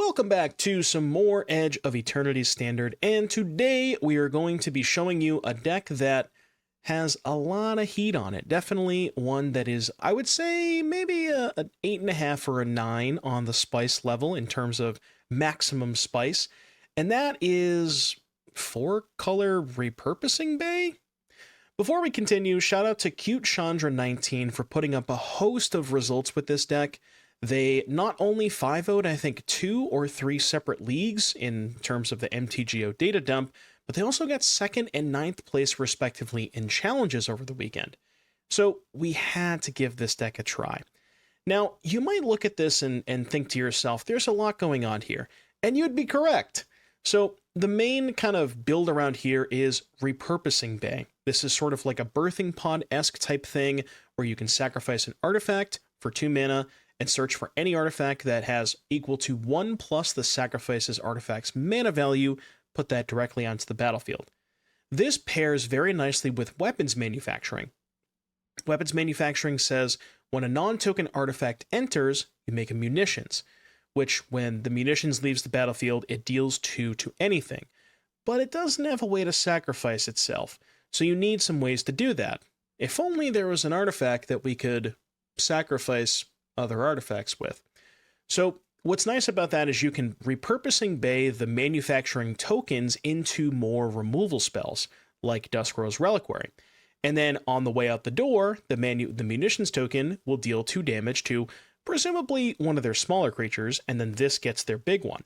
Welcome back to some more Edge of Eternities Standard, and today we are going to be showing you a deck that has a lot of heat on it. Definitely one that is, I would say, maybe an 8.5 or a 9 on the spice level in terms of maximum spice, and that is 4-color Repurposing Bay? Before we continue, shout out to Cute Chandra19 for putting up a host of results with this deck. They not only 5-0'd, I think, 2 or 3 separate leagues in terms of the MTGO data dump, but they also got 2nd and 9th place respectively in challenges over the weekend. So we had to give this deck a try. Now, you might look at this and think to yourself, there's a lot going on here, and you'd be correct. So the main kind of build around here is Repurposing Bay. This is sort of like a birthing pod-esque type thing where you can sacrifice an artifact for 2 mana and search for any artifact that has equal to 1 plus the sacrifice's artifact's mana value, put that directly onto the battlefield. This pairs very nicely with weapons manufacturing. Weapons manufacturing says when a non-token artifact enters, you make a munitions, which when the munitions leaves the battlefield, it deals 2 to anything. But it doesn't have a way to sacrifice itself, so you need some ways to do that. If only there was an artifact that we could sacrifice other artifacts with. So what's nice about that is you can Repurposing Bay the manufacturing tokens into more removal spells, like Dusk Reliquary. And then on the way out the door, the munitions token will deal 2 damage to presumably one of their smaller creatures, and then this gets their big one.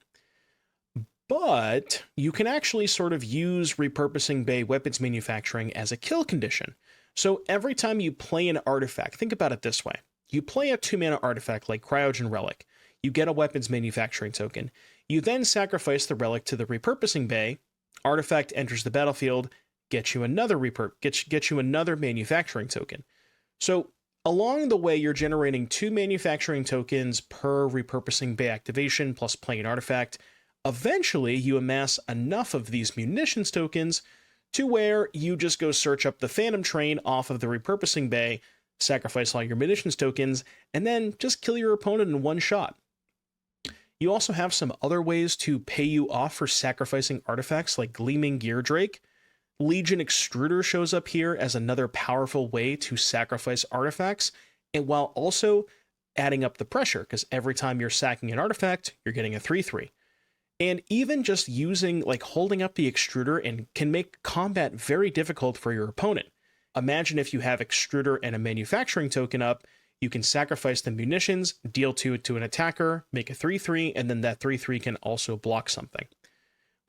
But you can actually sort of use Repurposing Bay weapons manufacturing as a kill condition. So every time you play an artifact, think about it this way. You play a 2-mana artifact like Cryogen Relic, you get a weapons manufacturing token, you then sacrifice the relic to the Repurposing Bay, artifact enters the battlefield, gets you another another manufacturing token. So along the way, you're generating 2 manufacturing tokens per Repurposing Bay activation plus playing an artifact. Eventually, you amass enough of these munitions tokens to where you just go search up the Phantom Train off of the Repurposing Bay, sacrifice all your munitions tokens, and then just kill your opponent in one shot. You also have some other ways to pay you off for sacrificing artifacts like Gleaming Geardrake. Legion Extruder shows up here as another powerful way to sacrifice artifacts, and while also adding up the pressure, because every time you're sacking an artifact, you're getting a 3/3. And even just using, like, holding up the Extruder and can make combat very difficult for your opponent. Imagine if you have Extruder and a manufacturing token up, you can sacrifice the munitions, deal 2 to an attacker, make a 3/3, and then that 3/3 can also block something.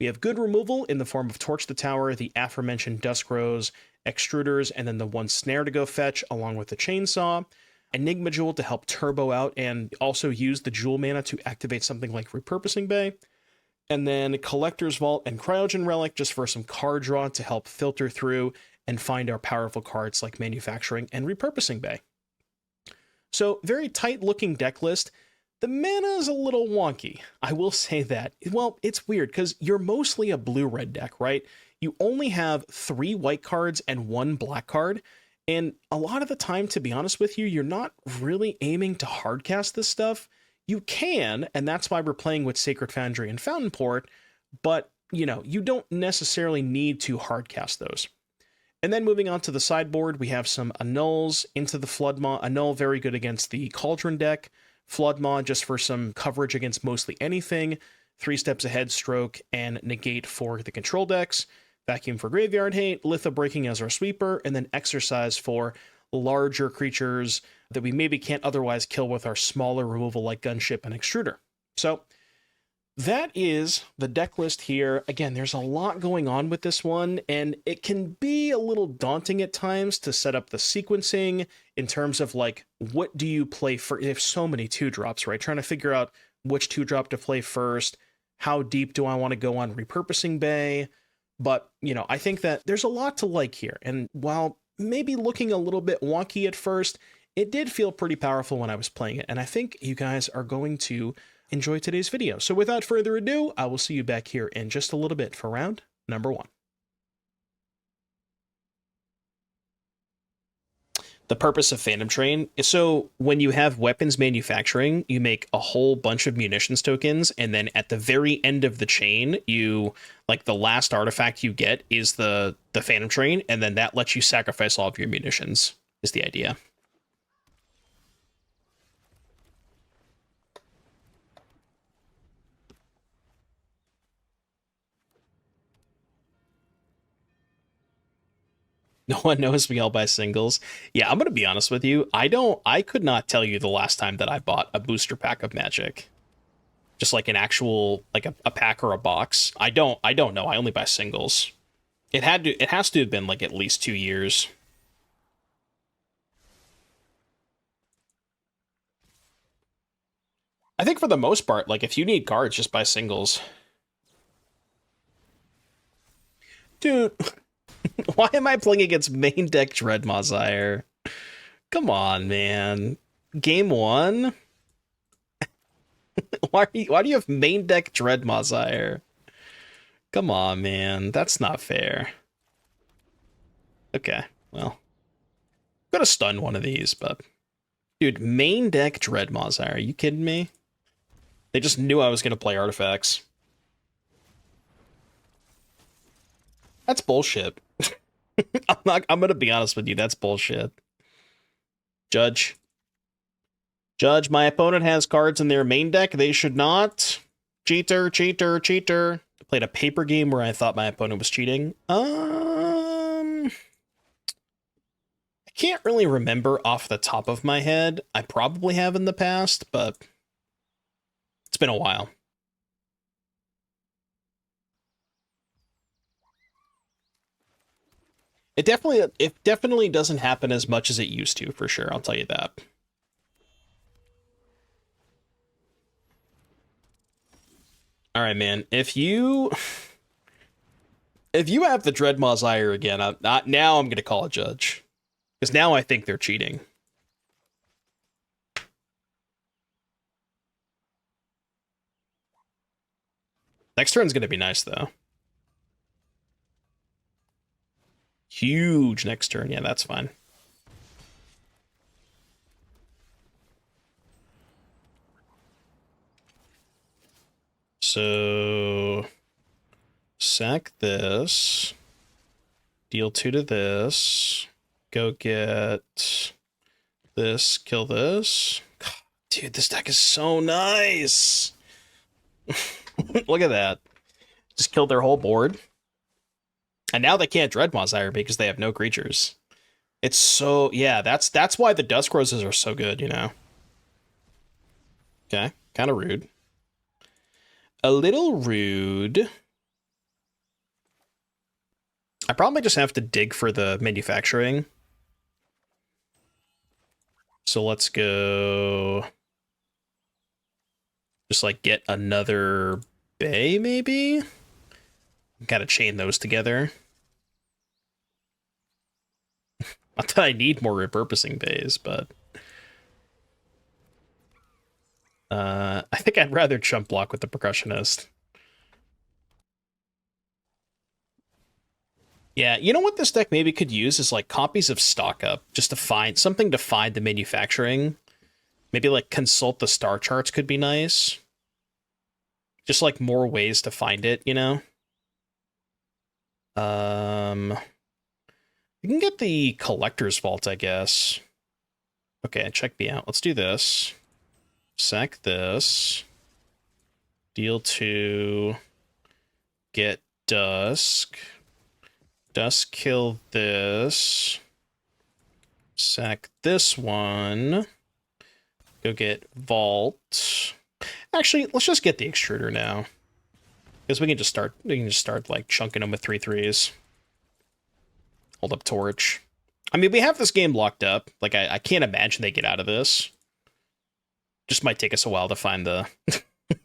We have good removal in the form of Torch the Tower, the aforementioned Dusk Rose, Extruders, and then the 1 Snare to go fetch, along with the Chainsaw, Enigma Jewel to help turbo out and also use the Jewel mana to activate something like Repurposing Bay, and then Collector's Vault and Cryogen Relic just for some card draw to help filter through and find our powerful cards like Manufacturing and Repurposing Bay. So, very tight-looking deck list. The mana is a little wonky, I will say that. Well, it's weird, because you're mostly a blue-red deck, right? You only have 3 white cards and 1 black card, and a lot of the time, to be honest with you, you're not really aiming to hardcast this stuff. You can, and that's why we're playing with Sacred Foundry and Fountainport, but, you know, you don't necessarily need to hardcast those. And then moving on to the sideboard, we have some Annuls into the Floodmaw. Annul very good against the Cauldron deck. Floodmaw just for some coverage against mostly anything. 3 steps ahead stroke and negate for the control decks. Vacuum for graveyard hate. Litho breaking as our sweeper. And then exercise for larger creatures that we maybe can't otherwise kill with our smaller removal like Gunship and Extruder. So that is the deck list here. Again, there's a lot going on with this one, and it can be a little daunting at times to set up the sequencing in terms of, like, what do you play for? There's so many 2-drops, right? Trying to figure out which 2-drop to play first. How deep do I want to go on Repurposing Bay? But, you know, I think that there's a lot to like here. And while maybe looking a little bit wonky at first, it did feel pretty powerful when I was playing it. And I think you guys are going to enjoy today's video. So without further ado, I will see you back here in just a little bit for round number 1. The purpose of Phantom Train is so when you have weapons manufacturing, you make a whole bunch of munitions tokens, and then at the very end of the chain, you like the last artifact you get is the Phantom Train, and then that lets you sacrifice all of your munitions, is the idea. No one knows me all by singles. Yeah, I'm gonna be honest with you. I could not tell you the last time that I bought a booster pack of Magic. Just like an actual like a pack or a box. I don't know. I only buy singles. It has to have been like at least 2 years. I think for the most part, like if you need cards, just buy singles. Dude, why am I playing against main deck Dreadmawsire? Come on, man. Game 1? Why do you have main deck Dreadmawsire? Come on, man. That's not fair. Okay, well. I'm gonna stun one of these, but... Dude, main deck Dreadmawsire. Are you kidding me? They just knew I was gonna play artifacts. That's bullshit. I'm gonna be honest with you, that's bullshit. Judge. Judge, my opponent has cards in their main deck. They should not. Cheater, cheater, cheater. I played a paper game where I thought my opponent was cheating. I can't really remember off the top of my head. I probably have in the past, but it's been a while. It definitely doesn't happen as much as it used to, for sure. I'll tell you that. All right, man. If you have the Dreadmawsire again, now I'm gonna call a judge, because now I think they're cheating. Next turn's gonna be nice though. Huge next turn. Yeah, that's fine. So sack this, deal 2 to this, go get this, kill this. God, dude, this deck is so nice. Look at that. Just killed their whole board. And now they can't Dreadmawsire because they have no creatures. It's so, yeah, that's why the Dusk Roses are so good, you know? Okay, kind of rude. A little rude. I probably just have to dig for the manufacturing. So let's go... Just, like, get another bay, maybe? Gotta chain those together. Not that I need more repurposing bays, but... I think I'd rather chump block with the Percussionist. Yeah, you know what this deck maybe could use is, like, copies of Stock Up, just to find... something to find the manufacturing. Maybe, like, consult the star charts could be nice. Just, like, more ways to find it, you know? You can get the Collector's Vault, I guess. Okay, check me out. Let's do this. Sack this. Deal 2. Get Dusk. Dusk kill this. Sack this one. Go get Vault. Actually, let's just get the Extruder now. Because we can just start like chunking them with 3/3s. Hold up Torch. I mean, we have this game locked up. Like, I can't imagine they get out of this. Just might take us a while to find the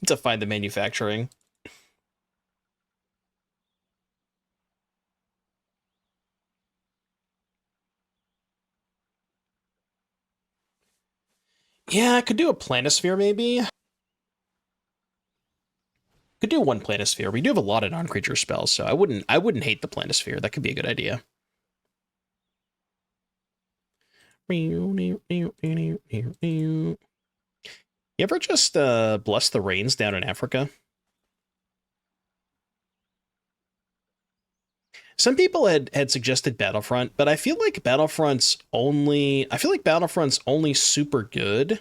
to find the manufacturing. Yeah, I could do a Planisphere, maybe. Could do one Planisphere. We do have a lot of non-creature spells, so I wouldn't hate the Planisphere. That could be a good idea. You ever just bless the rains down in Africa? Some people had suggested Battlefront, but I feel like Battlefront's only super good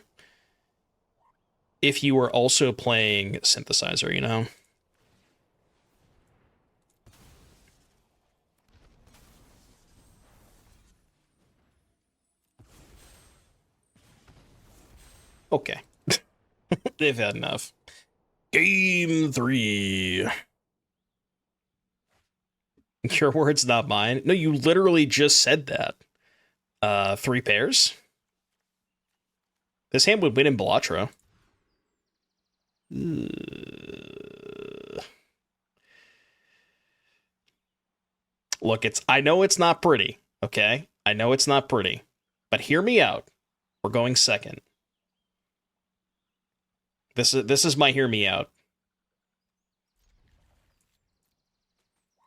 if you were also playing Synthesizer, you know? Okay. They've had enough. Game 3. Your words, not mine. No, you literally just said that. 3 pairs? This hand would win in Balatro. Look, I know it's not pretty, okay? I know it's not pretty. But hear me out. We're going second. This is my hear me out.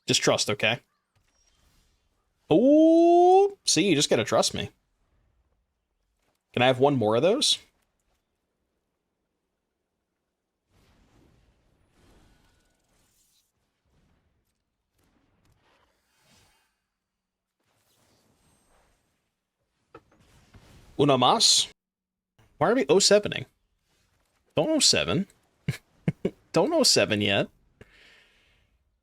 Just trust, okay? Oh, see, you just gotta trust me. Can I have one more of those? Una más? Why are we 07ing? Don't 07. Don't 07 yet.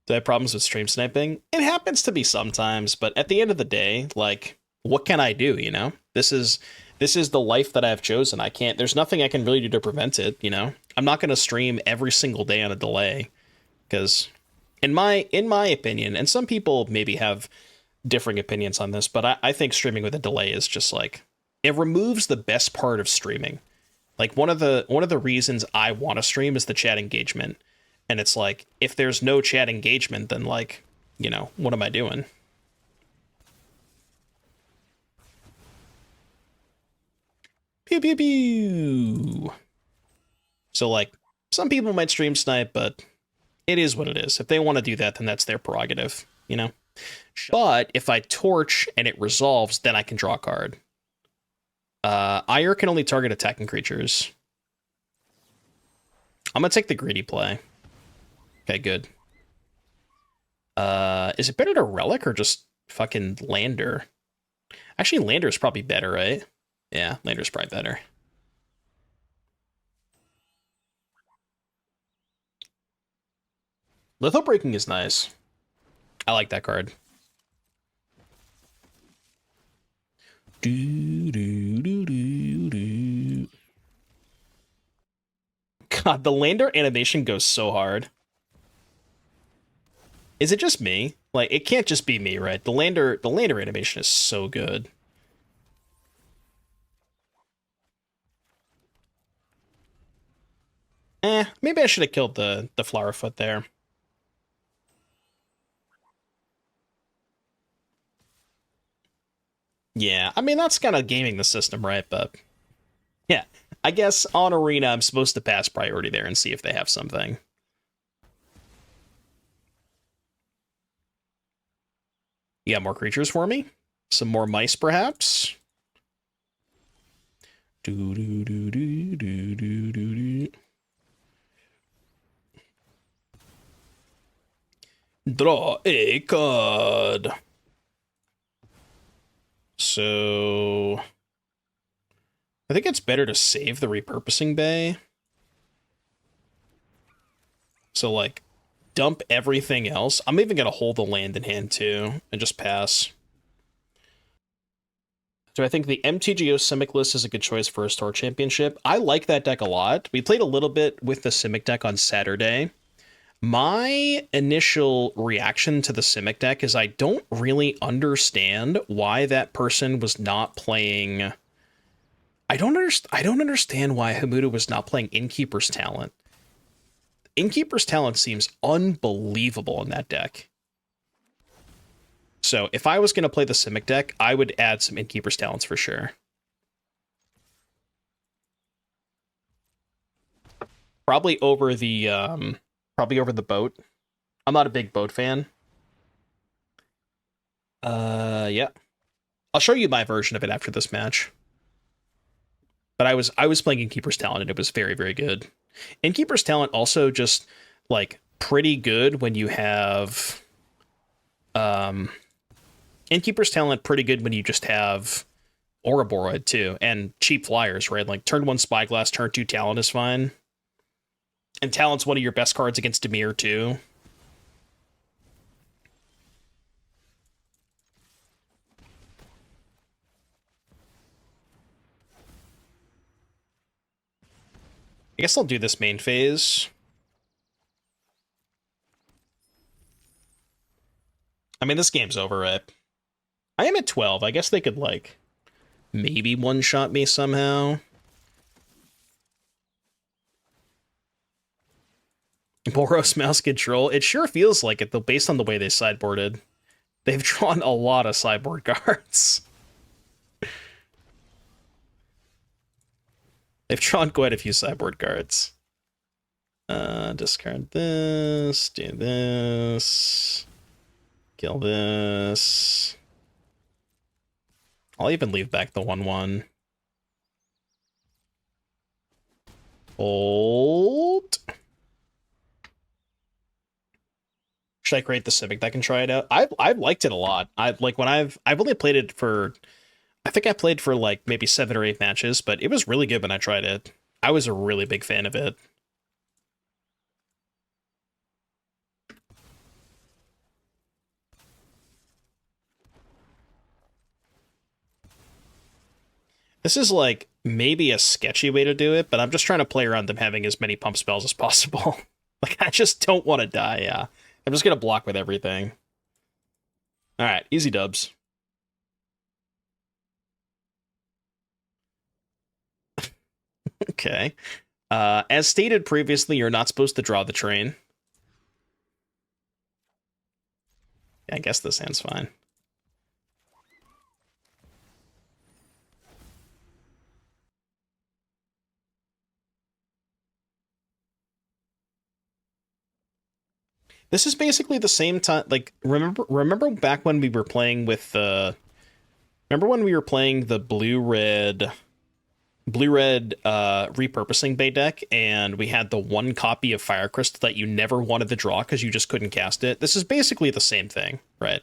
Do I have problems with stream sniping? It happens to me sometimes, but at the end of the day, like, what can I do, you know? This is the life that I've chosen. There's nothing I can really do to prevent it, you know? I'm not going to stream every single day on a delay, because in my opinion, and some people maybe have differing opinions on this, but I think streaming with a delay is just like, it removes the best part of streaming. Like, one of the reasons I want to stream is the chat engagement. And it's like, if there's no chat engagement, then, like, you know, what am I doing? Pew, pew, pew. So, like, some people might stream snipe, but it is what it is. If they want to do that, then that's their prerogative, you know? But if I torch and it resolves, then I can draw a card. Ire can only target attacking creatures. I'm gonna take the greedy play. Okay, good. Is it better to Relic or just fucking Lander? Actually, Lander's probably better, right? Yeah, Lander's probably better. Litho Breaking is nice. I like that card. God, the Lander animation goes so hard. Is it just me? Like, it can't just be me, right? The Lander animation is so good. Maybe I should have killed the Flowerfoot there. Yeah, I mean, that's kind of gaming the system, right? But yeah, I guess on Arena, I'm supposed to pass priority there and see if they have something. You got more creatures for me? Some more mice, perhaps? Do do do do do do do. Draw a card. So I think it's better to save the Repurposing Bay. So, like, dump everything else. I'm even going to hold the land in hand, too, and just pass. Do I think the MTGO Simic list is a good choice for a Store Championship? I like that deck a lot. We played a little bit with the Simic deck on Saturday. My initial reaction to the Simic deck is I don't really understand why that person was not playing... I don't understand why Hamuda was not playing Innkeeper's Talent. Innkeeper's Talent seems unbelievable in that deck. So if I was going to play the Simic deck, I would add some Innkeeper's Talents for sure. Probably over the boat. I'm not a big boat fan. Yeah. I'll show you my version of it after this match. But I was playing Innkeeper's Talent, and it was very, very good. Innkeeper's Talent also just, like, pretty good when you have... Innkeeper's Talent pretty good when you just have Ouroboros, too, and cheap flyers, right? Like, turn 1 Spyglass, turn 2 Talent is fine. And Talent's one of your best cards against Dimir, too. I guess I'll do this main phase. I mean, this game's over, right? I am at 12. I guess they could, like, maybe one-shot me somehow. Boros mouse control. It sure feels like it, though, based on the way they sideboarded. They've drawn a lot of sideboard cards. They've drawn quite a few sideboard cards. Discard this, do this, kill this. I'll even leave back the 1/1. Hold. Should I create the Civic that can try it out? I've liked it a lot. I've only played it for, I think I played for like maybe 7 or 8 matches, but it was really good when I tried it. I was a really big fan of it. This is like maybe a sketchy way to do it, but I'm just trying to play around them having as many pump spells as possible. Like, I just don't want to die, yeah. I'm just going to block with everything. Alright, easy dubs. Okay. As stated previously, you're not supposed to draw the train. Yeah, I guess this hand's fine. This is basically the same time, like, remember back when we were playing with the... Remember when we were playing the blue-red repurposing Bay deck, and we had the 1 copy of Fire Crystal that you never wanted to draw because you just couldn't cast it? This is basically the same thing, right?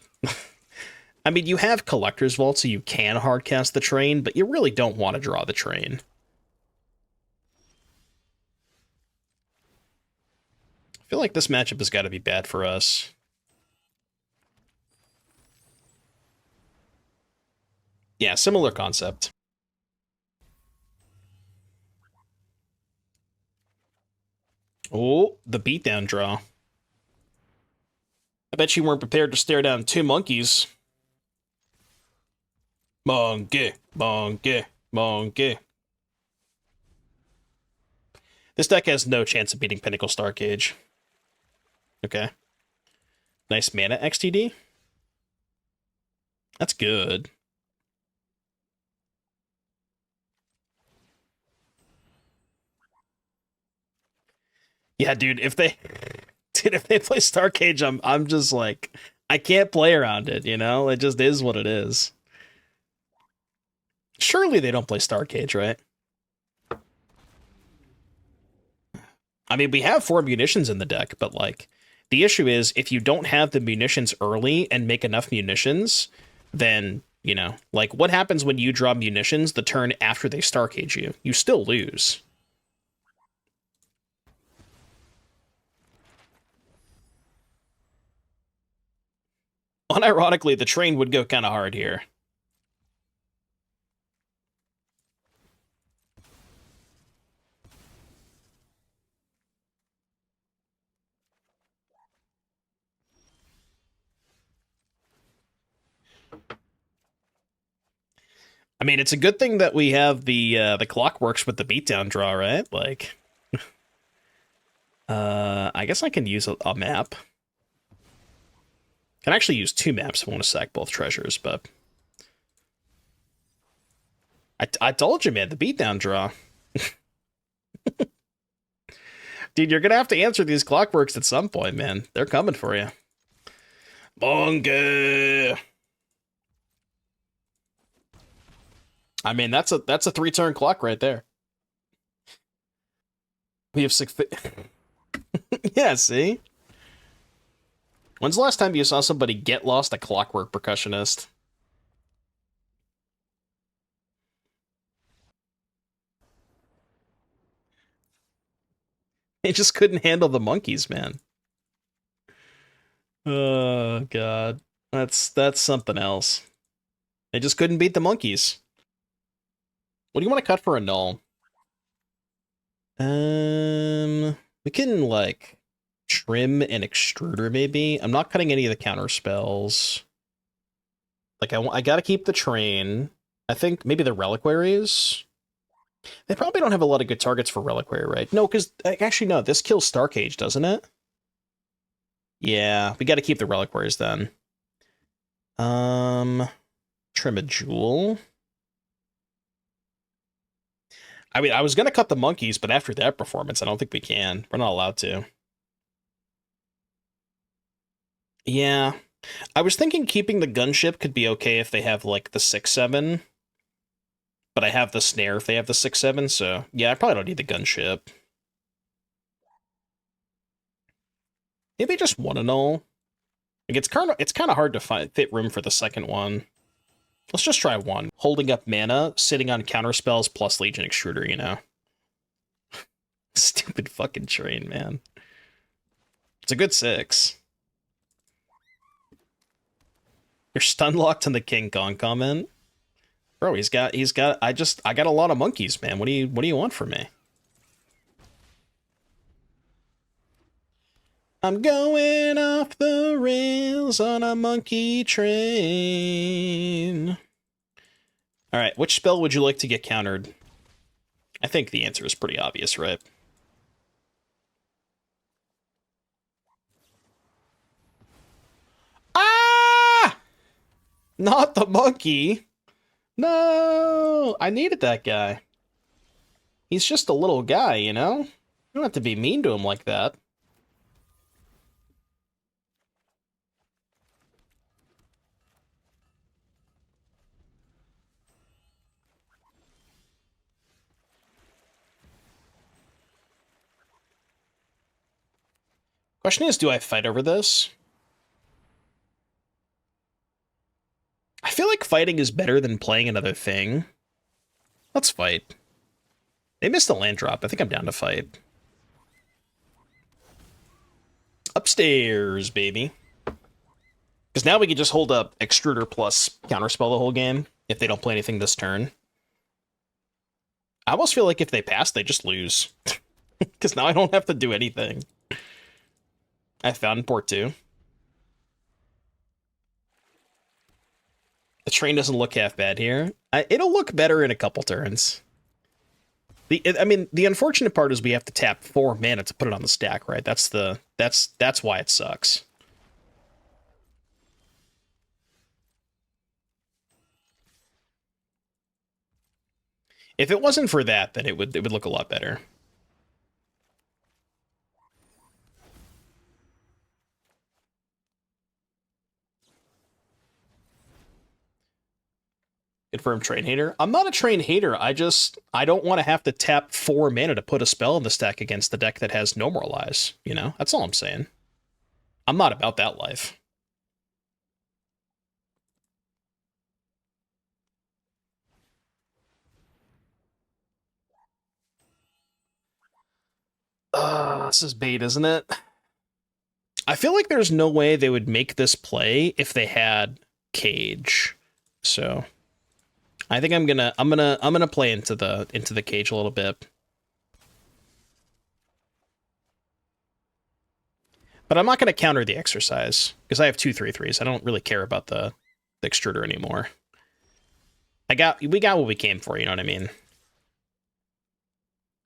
I mean, you have Collector's Vault, so you can hardcast the train, but you really don't want to draw the train. I feel like this matchup has got to be bad for us. Yeah, similar concept. Oh, the beatdown draw. I bet you weren't prepared to stare down 2 monkeys. Monkey, monkey, monkey. This deck has no chance of beating Pinnacle Starcage. Okay. Nice mana XTD. That's good. Yeah, dude, if they play Starcage, I'm just like, I can't play around it, you know? It just is what it is. Surely they don't play Starcage, right? I mean, we have 4 munitions in the deck, but like, the issue is if you don't have the munitions early and make enough munitions, then, you know, like, what happens when you draw munitions the turn after they Starcage you? You still lose. Unironically, the train would go kind of hard here. I mean, it's a good thing that we have the Clockworks with the beatdown draw, right? Like, I guess I can use a map. Can actually use 2 maps if I want to sack both treasures, but I told you, man, the beatdown draw. Dude, you're gonna have to answer these Clockworks at some point, man. They're coming for you. Bonga. I mean, that's a 3-turn clock right there. We have 6. Yeah, see? When's the last time you saw somebody get lost a Clockwork Percussionist? They just couldn't handle the monkeys, man. Oh, God. That's something else. They just couldn't beat the monkeys. What do you want to cut for a null? We can, like, trim an extruder, maybe. I'm not cutting any of the counter spells. Like, I gotta keep the train. I think maybe the reliquaries. They probably don't have a lot of good targets for Reliquary, right? No, because, actually, no, this kills Starcage, doesn't it? Yeah, we gotta keep the Reliquaries, then. Trim a Jewel. I mean, I was gonna cut the monkeys, but after that performance, I don't think we can. We're not allowed to. Yeah. I was thinking keeping the gunship could be okay if they have, like, the 6/7. But I have the snare if they have the 6/7, so yeah, I probably don't need the gunship. Maybe just one and all. Like, it's kind of hard to fit room for the second one. Let's just try one. Holding up mana, sitting on counter spells plus Legion Extruder, you know. Stupid fucking train, man. It's a good 6. You're stun locked in the King Kong comment. Bro, he's got I got a lot of monkeys, man. What do you want from me? I'm going off the rails on a monkey train. All right, which spell would you like to get countered? I think the answer is pretty obvious, right? Ah! Not the monkey. No, I needed that guy. He's just a little guy, you know? You don't have to be mean to him like that. Question is, do I fight over this? I feel like fighting is better than playing another thing. Let's fight. They missed a land drop. I think I'm down to fight. Upstairs, baby. Because now we can just hold up Extruder plus Counterspell the whole game if they don't play anything this turn. I almost feel like if they pass, they just lose. Because now I don't have to do anything. I have Fountainport too. The train doesn't look half bad here. It'll look better in a couple turns. I mean, the unfortunate part is we have to tap 4 mana to put it on the stack, right? That's why it sucks. If it wasn't for that, then it would look a lot better. Confirmed train hater. I'm not a train hater. I don't want to have to tap 4 mana to put a spell in the stack against the deck that has no Moralize. You know, that's all I'm saying. I'm not about that life. This is bait, isn't it? I feel like there's no way they would make this play if they had Cage. So I think I'm gonna play into the Cage a little bit. But I'm not gonna counter the Exercise, because I have 2 3/3s. I don't really care about the Extruder anymore. We got what we came for, you know what I mean?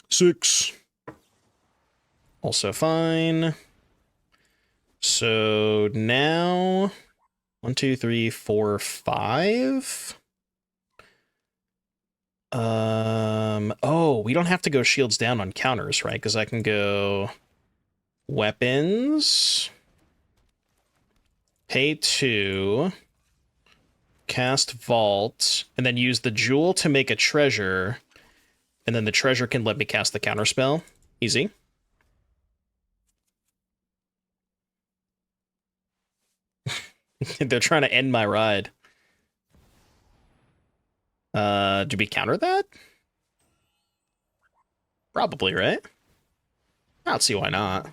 6. Also fine. So now 1, 2, 3, 4, 5. Oh, we don't have to go shields down on counters, right? Because I can go weapons, pay 2, cast Vault, and then use the Jewel to make a treasure, and then the treasure can let me cast the counterspell. Easy. They're trying to end my ride. Do we counter that? Probably, right? I don't see why not.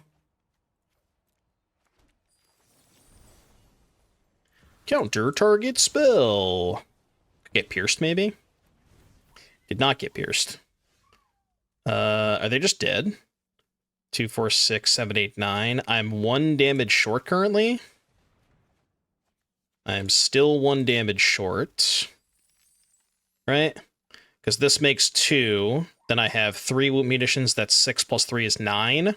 Counter target spell. Get pierced, maybe? Did not get pierced. Are they just dead? 2, 4, 6, 7, 8, 9. I'm 1 damage short currently. I'm still 1 damage short. Right? Because this makes 2. Then I have 3 munitions. That's 6 plus 3 is 9.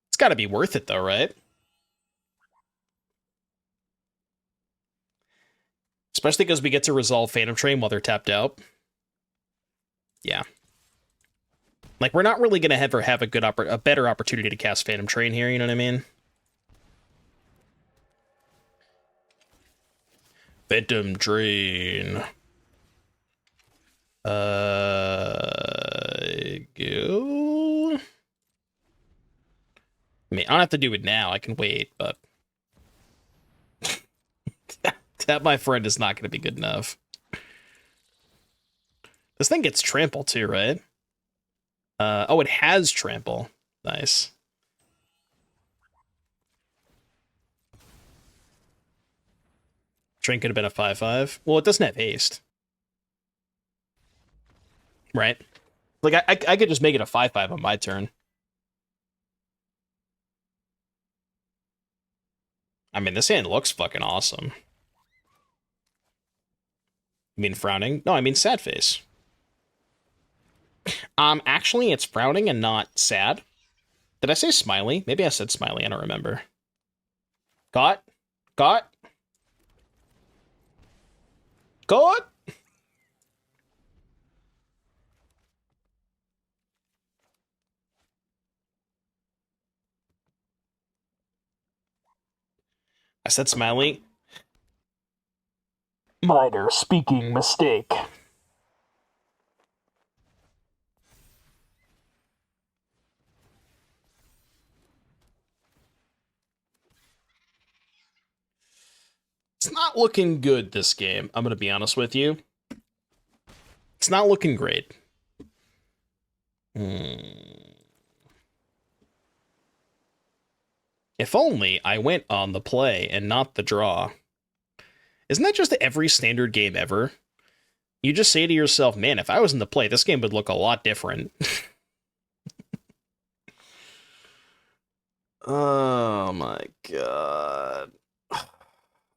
It's got to be worth it, though, right? Especially because we get to resolve Phantom Train while they're tapped out. Yeah. Like, we're not really going to ever have a better opportunity to cast Phantom Train here, you know what I mean? Phantom Train. Go. I mean, I don't have to do it now. I can wait, but that, my friend, is not going to be good enough. This thing gets trample too, right? Oh, it has trample. Nice. Train could have been a 5/5. Well, it doesn't have haste. Right? Like, I could just make it a 5/5 on my turn. I mean, this hand looks fucking awesome. You mean frowning? No, I mean sad face. Actually, it's frowning and not sad. Did I say smiley? Maybe I said smiley, I don't remember. Got? I said smiley. Minor speaking mistake. It's not looking good this game, I'm going to be honest with you. It's not looking great. If only I went on the play and not the draw. Isn't that just every standard game ever? You just say to yourself, man, if I was in the play, this game would look a lot different. Oh my god.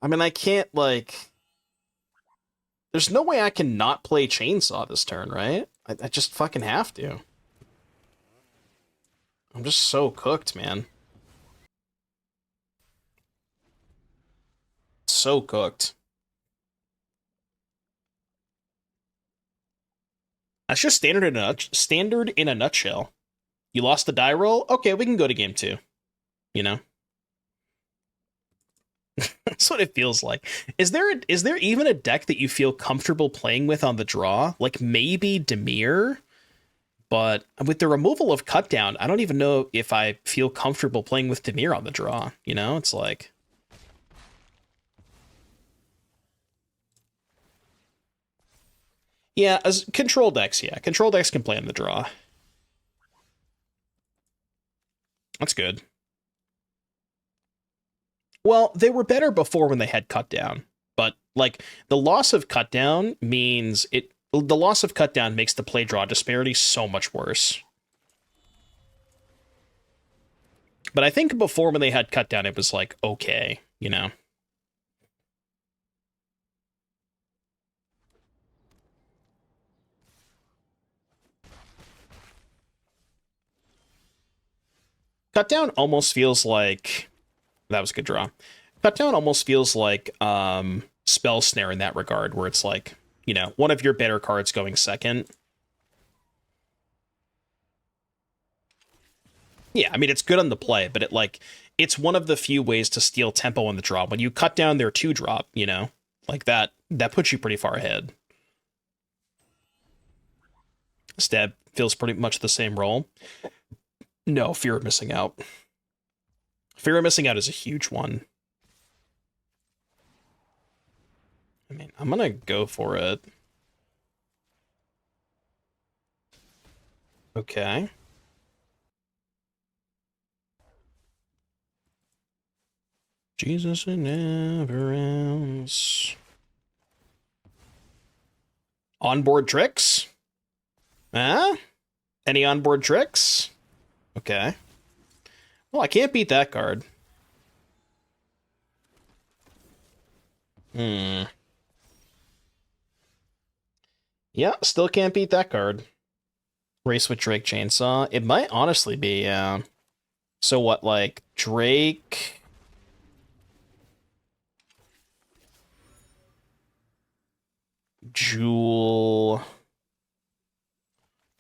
I mean, I can't, like... There's no way I can not play Chainsaw this turn, right? I just fucking have to. I'm just so cooked, man. So cooked. That's just standard in a nutshell. You lost the die roll? Okay, we can go to game 2. You know? That's what it feels like. Is there even a deck that you feel comfortable playing with on the draw? Like maybe Dimir? But with the removal of Cutdown, I don't even know if I feel comfortable playing with Dimir on the draw. You know? It's like... Yeah, as control decks, yeah. Control decks can play on the draw. That's good. Well, they were better before when they had Cutdown. But, like, the loss of Cutdown means it... The loss of Cutdown makes the play-draw disparity so much worse. But I think before when they had Cutdown, it was, like, okay, you know? Cutdown almost feels like... That was a good draw. Cutdown almost feels like Spell Snare in that regard, where it's like, you know, one of your better cards going second. Yeah, I mean, it's good on the play, but it, like, it's one of the few ways to steal tempo on the draw. When you cut down their 2-drop, you know, like that puts you pretty far ahead. Stab feels pretty much the same role. No, fear of missing out. Fear of missing out is a huge one. I mean, I'm gonna go for it. Okay. Jesus, it never ends. Onboard tricks? Huh? Any onboard tricks? Okay. Well, I can't beat that card. Yeah, still can't beat that card. Race with Drake Chainsaw. It might honestly be, so what, like, Drake... Jewel...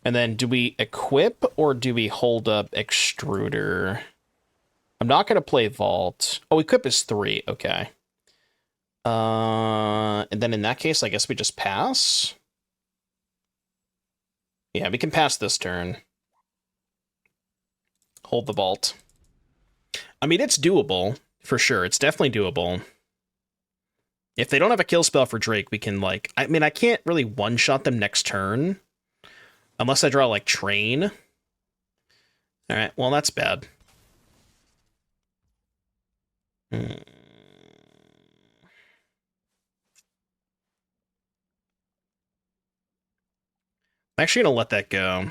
And then do we equip or do we hold up Extruder? I'm not going to play Vault. Oh, equip is 3. Okay. And then in that case, I guess we just pass. Yeah, we can pass this turn. Hold the Vault. I mean, it's doable, for sure. It's definitely doable. If they don't have a kill spell for Drake, we can, like... I mean, I can't really one-shot them next turn. Unless I draw, like, Train. Alright, well, that's bad. I'm actually going to let that go.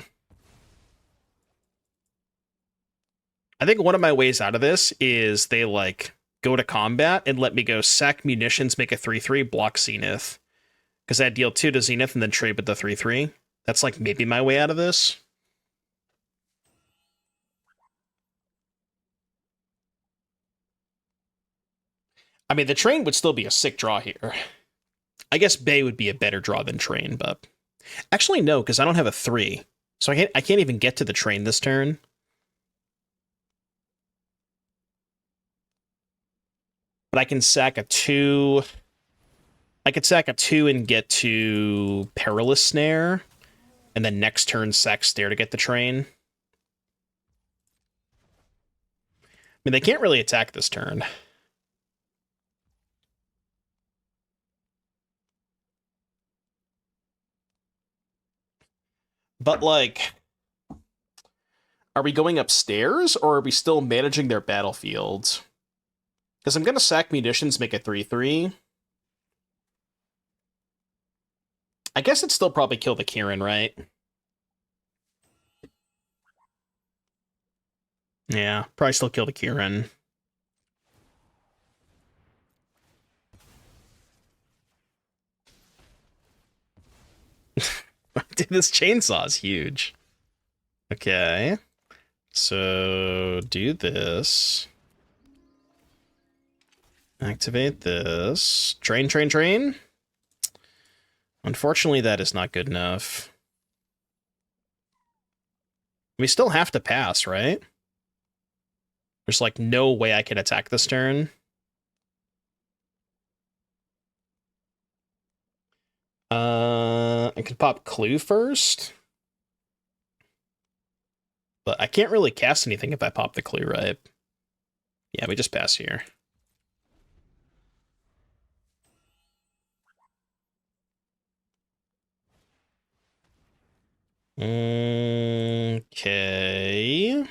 I think one of my ways out of this is they, like, go to combat and let me go sack munitions, make a 3/3, block Zenith. Because I deal 2 to Zenith and then trade with the 3/3. That's, like, maybe my way out of this. I mean, the Train would still be a sick draw here. I guess Bay would be a better draw than Train, but... Actually, no, because I don't have a 3. So I can't even get to the Train this turn. But I can sack a 2... I could sack a 2 and get to Perilous Snare. And then next turn, sack Snare to get the Train. I mean, they can't really attack this turn. But, like... Are we going upstairs, or are we still managing their battlefield? Because I'm going to sack munitions, make a 3/3. I guess it'd still probably kill the Kieran, right? Yeah, probably still kill the Kieran. Dude, this chainsaw is huge. Okay. So, do this. Activate this. Train, train, train. Unfortunately, that is not good enough. We still have to pass, right? There's, like, no way I can attack this turn. I could pop Clue first. But I can't really cast anything if I pop the Clue, right? Yeah, we just pass here. Okay.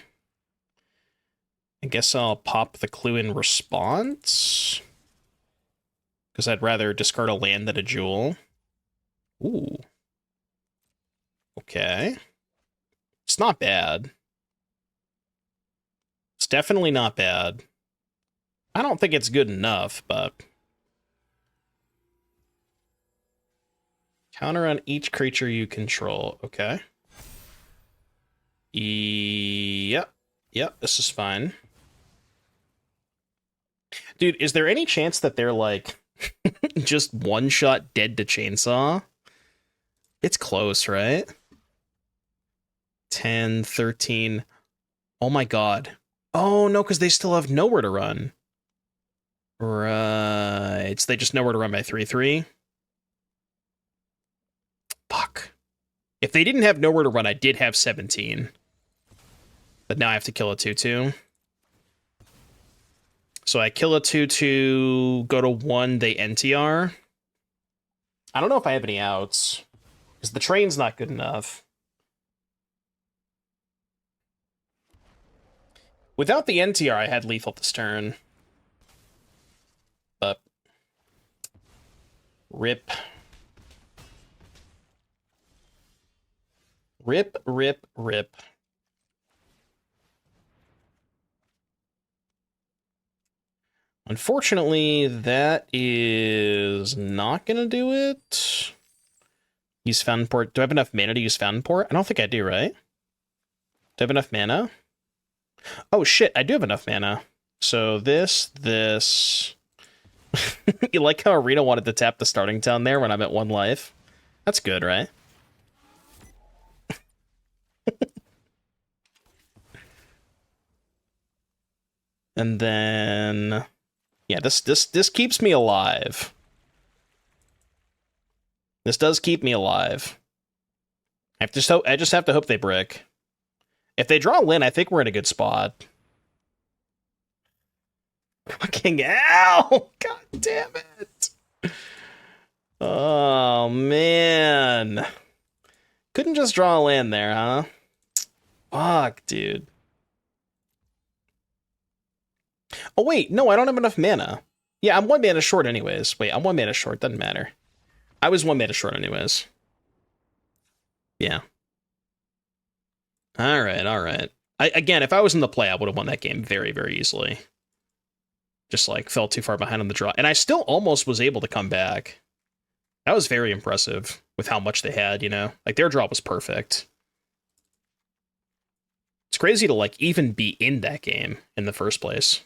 I guess I'll pop the Clue in response. Because I'd rather discard a land than a jewel. Ooh. Okay. It's not bad. It's definitely not bad. I don't think it's good enough, but... Counter on each creature you control. Okay. Yep. Yep, this is fine. Dude, is there any chance that they're, like, just one-shot dead to Chainsaw? It's close, right? 10, 13... Oh my god. Oh, no, because they still have nowhere to run. Right. So they just nowhere to run by 3/3. Fuck. If they didn't have nowhere to run, I did have 17. But now I have to kill a 2/2. So I kill a 2/2, go to 1, they NTR. I don't know if I have any outs, because the train's not good enough. Without the NTR, I had lethal this turn. But rip. Rip, rip, rip. Unfortunately, that is not going to do it. Use Fountainport. Do I have enough mana to use Fountainport? I don't think I do, right? Do I have enough mana? Oh, shit, I do have enough mana. So this... You like how Arena wanted to tap the starting town there when I'm at 1 life? That's good, right? And then... Yeah, this keeps me alive. This does keep me alive. I just have to hope they brick. If they draw Lyn, I think we're in a good spot. Fucking hell! God damn it! Oh, man. Couldn't just draw a land there, huh? Fuck, dude. Oh, wait. No, I don't have enough mana. Yeah, I'm 1 mana short anyways. Wait, I'm 1 mana short. Doesn't matter. I was 1 mana short anyways. Yeah. Alright, alright. Again, if I was in the play, I would have won that game very, very easily. Just, like, fell too far behind on the draw. And I still almost was able to come back. That was very impressive with how much they had, you know? Like, their draw was perfect. It's crazy to, like, even be in that game in the first place,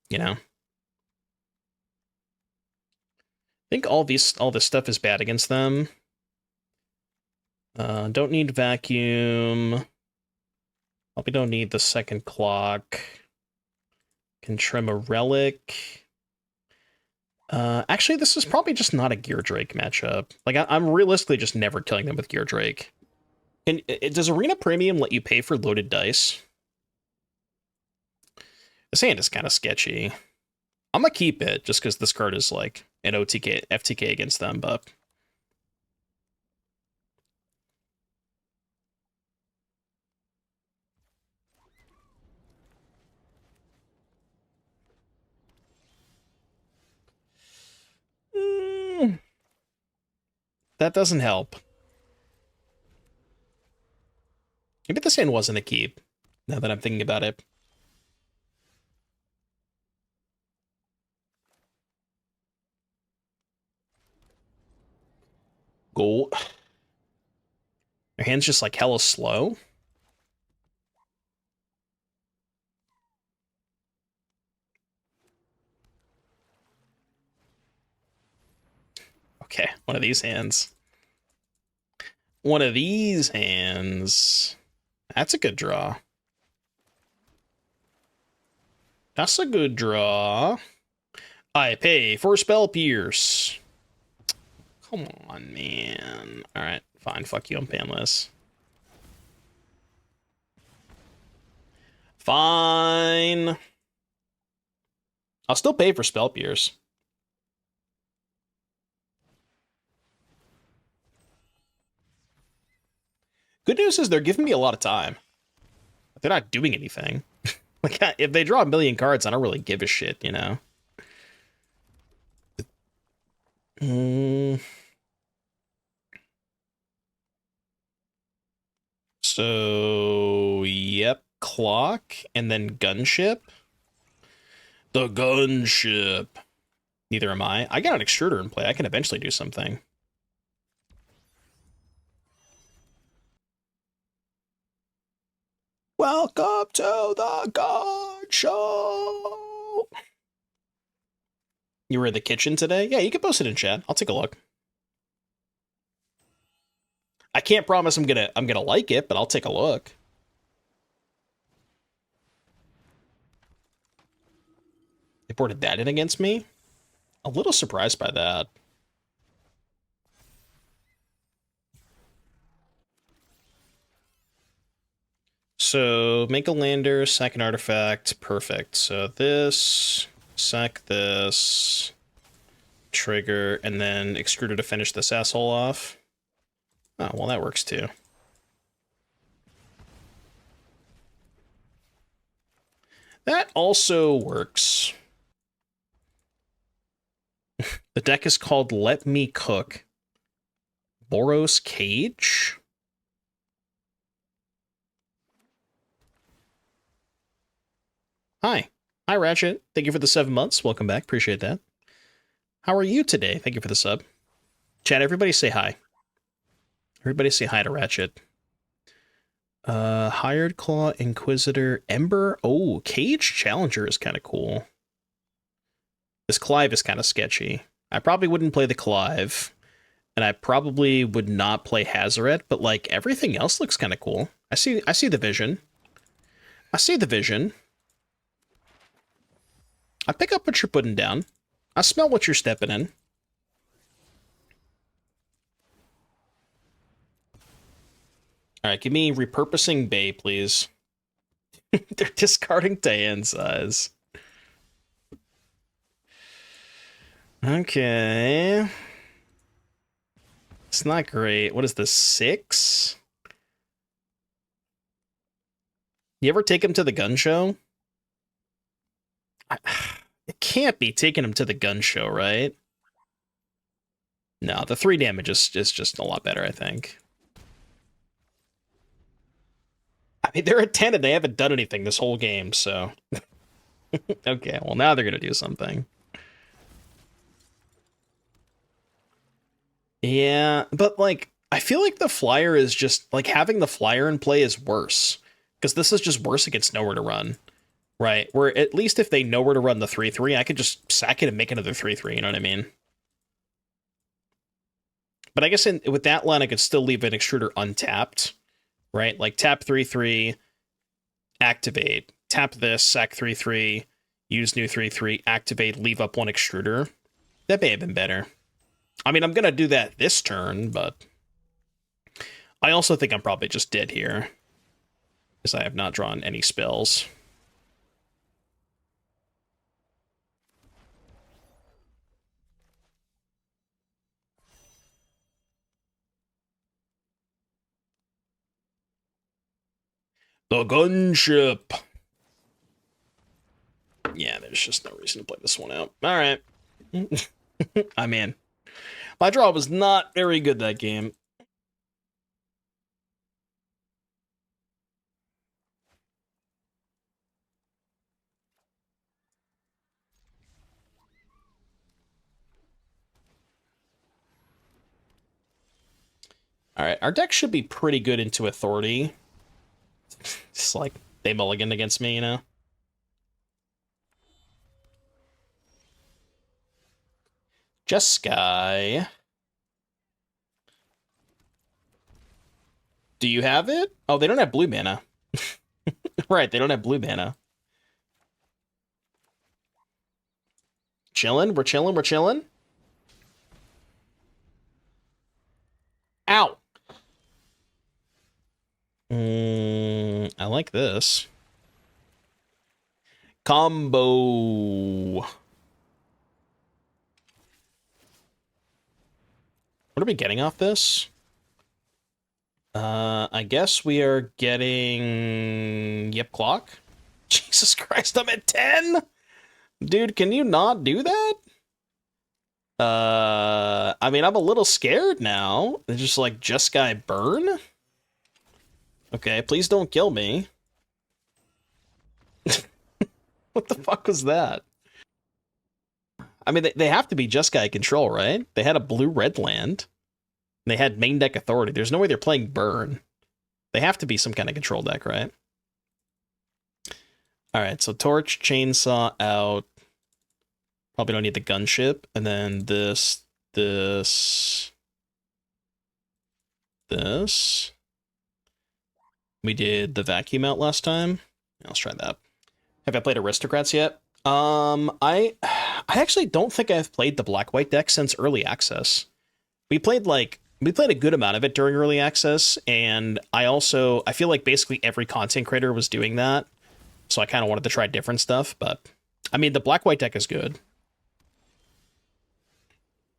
you know? I think all this stuff is bad against them. Don't need vacuum. Probably don't need the second clock. Can trim a relic. Actually, this is probably just not a Geardrake matchup. Like, I'm realistically just never killing them with Geardrake. Does Arena Premium let you pay for loaded dice? This hand is kind of sketchy. I'm gonna keep it just because this card is like an OTK, FTK against them, but that doesn't help. Maybe this hand wasn't a keep, now that I'm thinking about it. Go. Your hand's just like hella slow. Okay, one of these hands. One of these hands. That's a good draw. That's a good draw. I pay for Spell Pierce. Come on, man. Alright, fine. Fuck you, I'm panless. Fine. I'll still pay for Spell Pierce. Good news is they're giving me a lot of time. They're not doing anything. Like, if they draw a million cards, I don't really give a shit, you know? So, yep, clock, and then gunship. The gunship. Neither am I. I got an extruder in play. I can eventually do something. Welcome to the God Show. You were in the kitchen today? Yeah, you can post it in chat. I'll take a look. I can't promise I'm gonna like it, but I'll take a look. They boarded that in against me. A little surprised by that. So, make a lander, sack an artifact. Perfect. So this, sack this, trigger, and then Extruder to finish this asshole off. Oh, well, that works too. That also works. The deck is called Let Me Cook. Boros Cage? Hi. Hi, Ratchet. Thank you for the 7 months. Welcome back. Appreciate that. How are you today? Thank you for the sub. Chat, everybody say hi. Everybody say hi to Ratchet. Hired Claw, Inquisitor, Ember. Oh, Cage Challenger is kind of cool. This Clive is kind of sketchy. I probably wouldn't play the Clive, and I probably would not play Hazoret, but like everything else looks kind of cool. I see the vision. I see the vision. I pick up what you're putting down. I smell what you're stepping in. Alright, give me Repurposing Bay, please. They're discarding Diane size. Okay. It's not great. What is this, 6? You ever take him to the gun show? It can't be taking him to the gun show, right? No, the 3 damage is just a lot better, I think. I mean, they're at 10 and they haven't done anything this whole game, so... Okay, well, now they're gonna do something. Yeah, but, like, I feel like the flyer is just... Like, having the flyer in play is worse. Because this is just worse against nowhere to run. Right, where at least if they know where to run the 3-3, I could just sack it and make another 3-3, you know what I mean? But I guess with that line, I could still leave an Extruder untapped, right? Like, tap 3-3, activate, tap this, sack 3-3, use new 3-3, activate, leave up 1 Extruder. That may have been better. I mean, I'm going to do that this turn, but I also think I'm probably just dead here, because I have not drawn any spells. The Gunship. Yeah, there's just no reason to play this one out. All right. I'm in. My draw was not very good that game. All right, our deck should be pretty good into Authority. Just like they mulligan against me, you know? Jeskai. Do you have it? Oh, they don't have blue mana. Right, they don't have blue mana. Chillin'? We're chillin'? We're chillin'? Ow! I like this. Combo. What are we getting off this? I guess we are getting... Yep, clock. Jesus Christ, I'm at 10? Dude, can you not do that? I mean, I'm a little scared now. It's just like, Jeskai burn? Okay, please don't kill me. What the fuck was that? I mean, they have to be Jeskai control, right? They had a blue-red land. They had main deck authority. There's no way they're playing burn. They have to be some kind of control deck, right? Alright, so Torch, Chainsaw out. Probably don't need the Gunship. And then this. We did the Vacuum out last time. Let's try that. Have I played Aristocrats yet? I actually don't think I've played the black-white deck since early access. We played a good amount of it during early access, and I feel like basically every content creator was doing that, so I kind of wanted to try different stuff, but I mean, the black-white deck is good.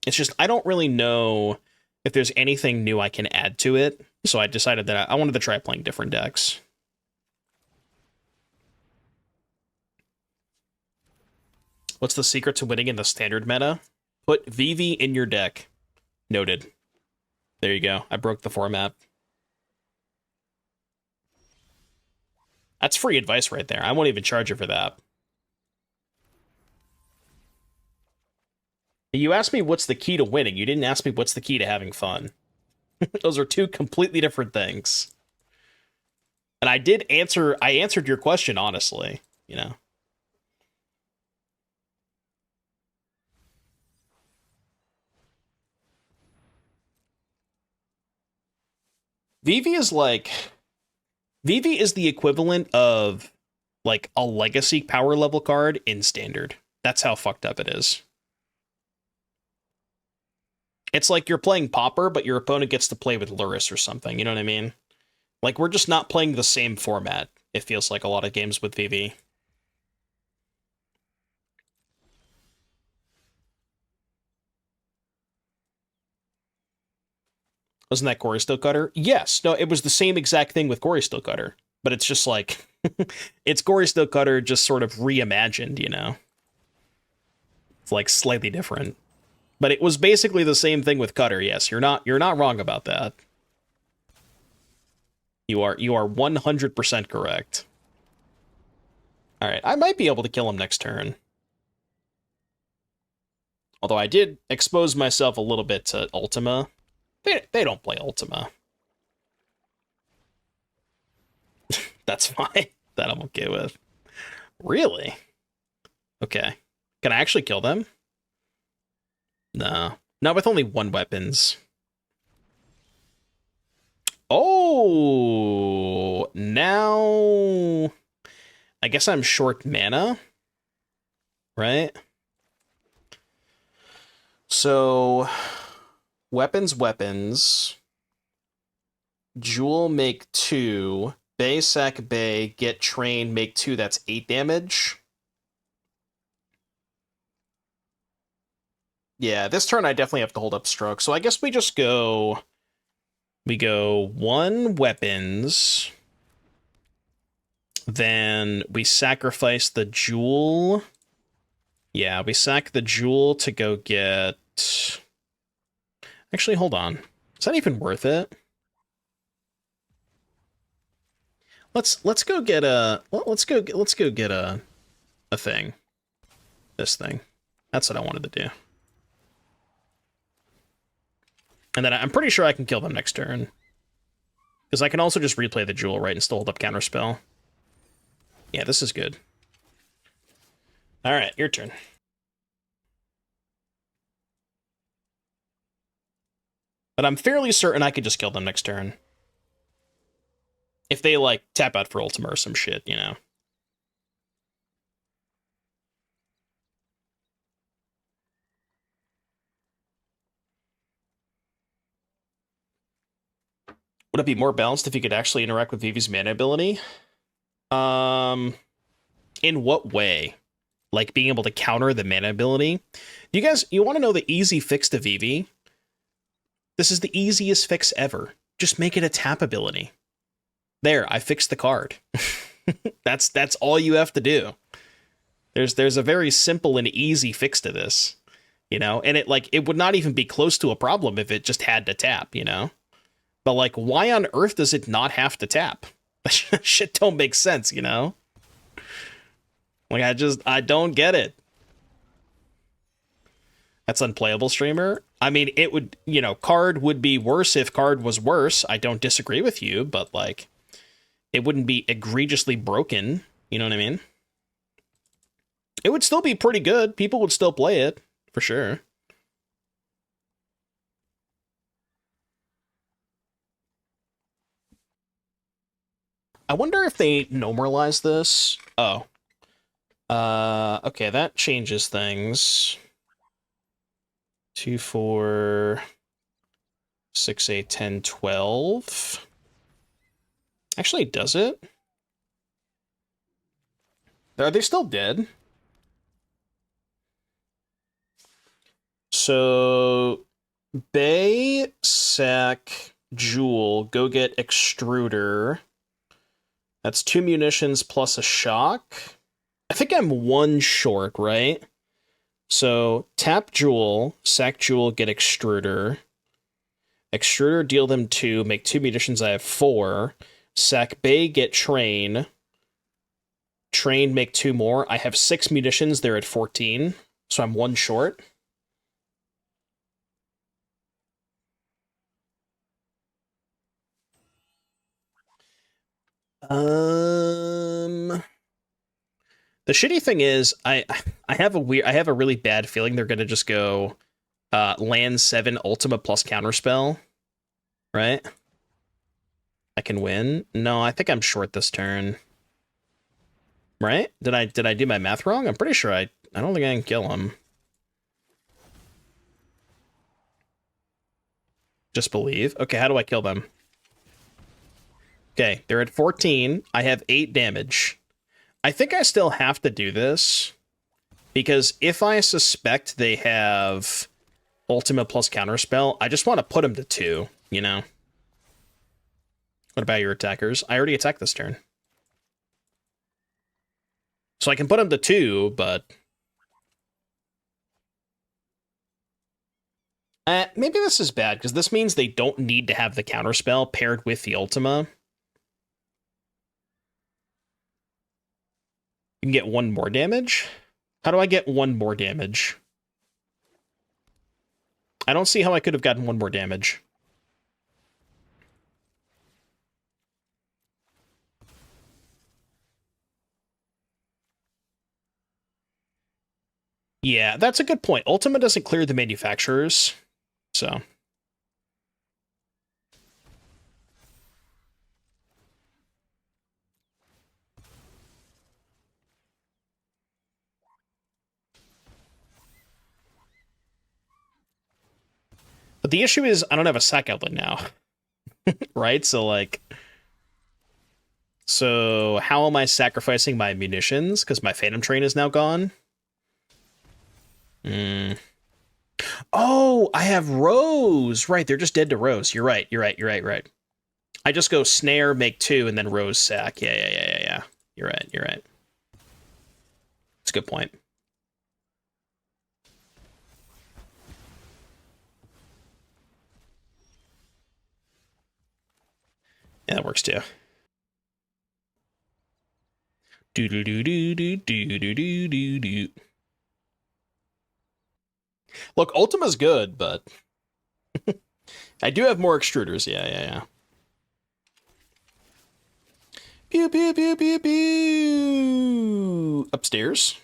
It's just, I don't really know if there's anything new I can add to it, so I decided that I wanted to try playing different decks. What's the secret to winning in the standard meta? Put VV in your deck. Noted. There you go. I broke the format. That's free advice right there. I won't even charge you for that. You asked me what's the key to winning. You didn't ask me what's the key to having fun. Those are two completely different things. And I answered your question honestly, you know. VV is the equivalent of like a legacy power level card in standard. That's how fucked up it is. It's like you're playing Pauper, but your opponent gets to play with Luris or something, you know what I mean? Like, we're just not playing the same format, it feels like a lot of games with VV. Wasn't that Gory Steel Cutter? Yes. No, it was the same exact thing with Gory Steel Cutter. But it's just like, it's Gory Steel Cutter just sort of reimagined, you know? It's like slightly different. But it was basically the same thing with Cutter, yes. You're not wrong about that. You are 100% correct. Alright, I might be able to kill him next turn. Although I did expose myself a little bit to Ultima. They don't play Ultima. That's fine. That I'm okay with. Really? Okay. Can I actually kill them? No. Not with only one weapons. Oh! Now... I guess I'm short mana. Right? So... Weapons. Jewel, make 2. Bay, sack, Bay, get trained, make 2. That's 8 damage. Yeah, this turn I definitely have to hold up stroke. So I guess we just go... We go 1 weapons. Then we sacrifice the jewel. Yeah, we sack the jewel to go get... Actually, hold on. Is that even worth it? Let's go get a thing. This thing. That's what I wanted to do. And then I'm pretty sure I can kill them next turn. Because I can also just replay the jewel, right, and still hold up counterspell. Yeah, this is good. Alright, your turn. But I'm fairly certain I could just kill them next turn. If they, like, tap out for Ultima or some shit, you know. Would it be more balanced if you could actually interact with Vivi's mana ability? In what way? Like being able to counter the mana ability? You want to know the easy fix to Vivi? This is the easiest fix ever. Just make it a tap ability. There, I fixed the card. That's all you have to do. There's a very simple and easy fix to this, you know? And it would not even be close to a problem if it just had to tap, you know? But like, why on earth does it not have to tap? Shit don't make sense, you know? Like, I don't get it. That's unplayable, streamer. I mean, it would, you know, card would be worse if card was worse. I don't disagree with you, but like, it wouldn't be egregiously broken. You know what I mean? It would still be pretty good. People would still play it, for sure. I wonder if they normalize this. Oh. Okay, that changes things. 2, 4, 6, 8, 10, 12. Actually, does it? Are they still dead? So, Bay, Sack, Jewel, go get Extruder. That's 2 munitions plus a shock. I think I'm 1 short, right? So, tap Jewel, sack Jewel, get Extruder. Extruder, deal them 2, make 2 munitions, I have 4. Sack Bay, get Train. Train, make 2 more. I have 6 munitions, they're at 14. So I'm 1 short. The shitty thing is, I have a really bad feeling they're gonna just go land 7 Ultima plus Counterspell, right? I can win. No, I think I'm short this turn. Right? Did I do my math wrong? I'm pretty sure I don't think I can kill him. Just believe. Okay, how do I kill them? Okay, they're at 14. I have 8 damage. I think I still have to do this, because if I suspect they have Ultima plus Counterspell, I just want to put them to 2, you know? What about your attackers? I already attacked this turn. So I can put them to 2, but... maybe this is bad, because this means they don't need to have the Counterspell paired with the Ultima. You can get 1 more damage? How do I get 1 more damage? I don't see how I could have gotten 1 more damage. Yeah, that's a good point. Ultima doesn't clear the manufacturers, so... But the issue is, I don't have a sack outlet now. Right? So, like... So, how am I sacrificing my munitions? Because my Phantom Train is now gone? Oh, I have Rose! Right, they're just dead to Rose. You're right. I just go Snare, make 2, and then Rose sack. Yeah. You're right. It's a good point. Yeah, that works too. Do. Look, Ultima's good, but I do have more extruders. Yeah. Pew. Upstairs.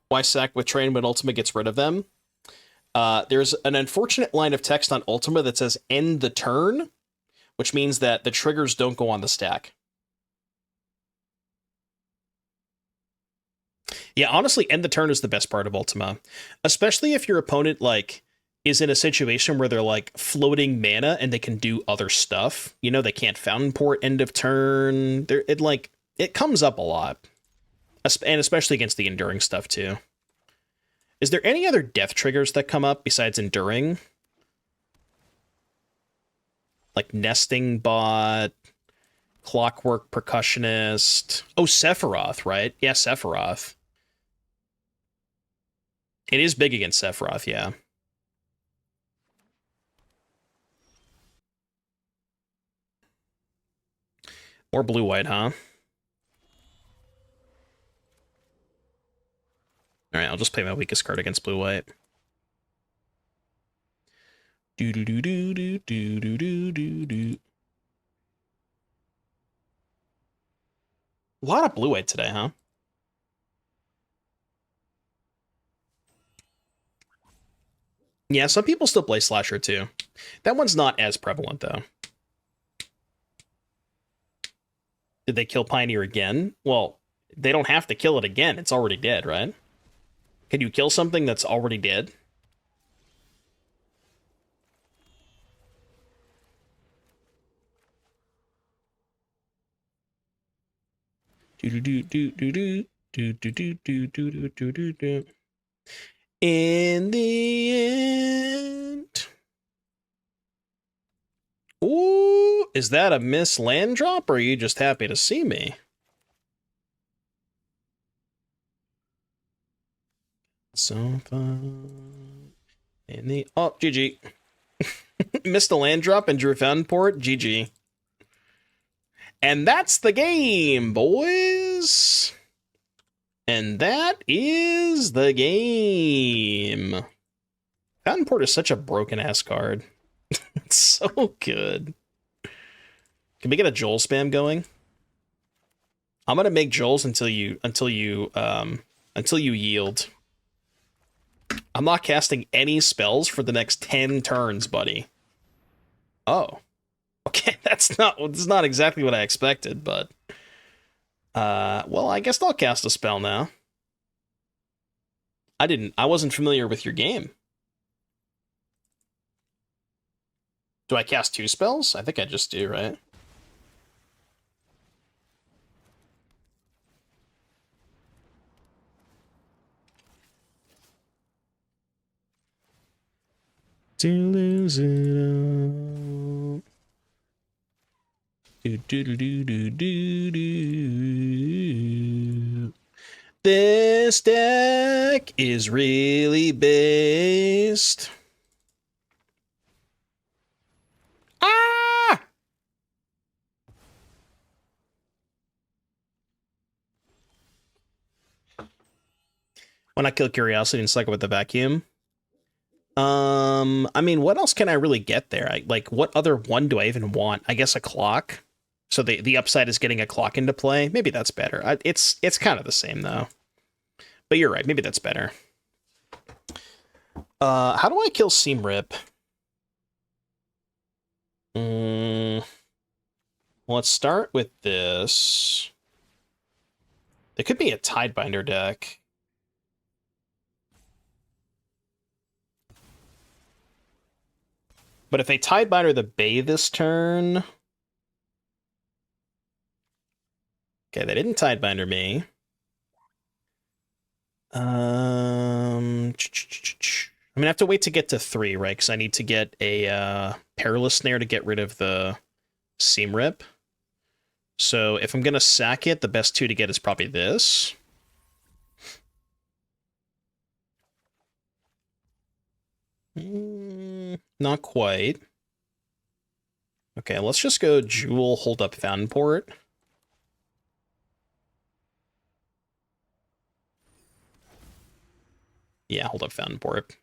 Why sack with Train when Ultima gets rid of them? There's an unfortunate line of text on Ultima that says end the turn, which means that the triggers don't go on the stack. Yeah, honestly, end the turn is the best part of Ultima, especially if your opponent, like, is in a situation where they're, like, floating mana and they can do other stuff. You know, they can't Fountainport end of turn. It comes up a lot, and especially against the Enduring stuff, too. Is there any other death triggers that come up besides Enduring? Like Nesting Bot, Clockwork Percussionist. Oh, Sephiroth, right? Yeah, Sephiroth. It is big against Sephiroth, yeah. Or blue-white, huh? Alright, I'll just play my weakest card against blue-white. Do. A lot of blue-white today, huh? Yeah, some people still play Slasher, too. That one's not as prevalent, though. Did they kill Pioneer again? Well, they don't have to kill it again. It's already dead, right? Can you kill something that's already dead? In the end. Ooh, is that a miss land drop, or are you just happy to see me? So fun. In the GG. Missed a land drop and drew Fountainport. GG. And that's the game, boys. And that is the game. Fountainport is such a broken-ass card. It's so good. Can we get a Joel spam going? I'm gonna make Joels until you yield. I'm not casting any spells for the next 10 turns, buddy. Oh. Okay, that's not exactly what I expected, but well, I guess I'll cast a spell now. I wasn't familiar with your game. Do I cast 2 spells? I think I just do, right? To lose it all. This deck is really based. Ah! When I kill Curiosity and cycle with the Vacuum. I mean, what else can I really get there? Like, what other one do I even want? I guess a clock. So the upside is getting a clock into play. Maybe that's better. It's kind of the same, though. But you're right. Maybe that's better. How do I kill Seam Rip? Let's start with this. There could be a Tidebinder deck. But if they Tidebinder the Bay this turn... Okay, they didn't Tidebinder me. I'm gonna have to wait to get to 3, right? Because I need to get a Perilous Snare to get rid of the Seam Rip. So if I'm gonna sack it, the best 2 to get is probably this. Not quite. Okay, let's just go Jewel, hold up Fountainport. Yeah, hold up Fountainport.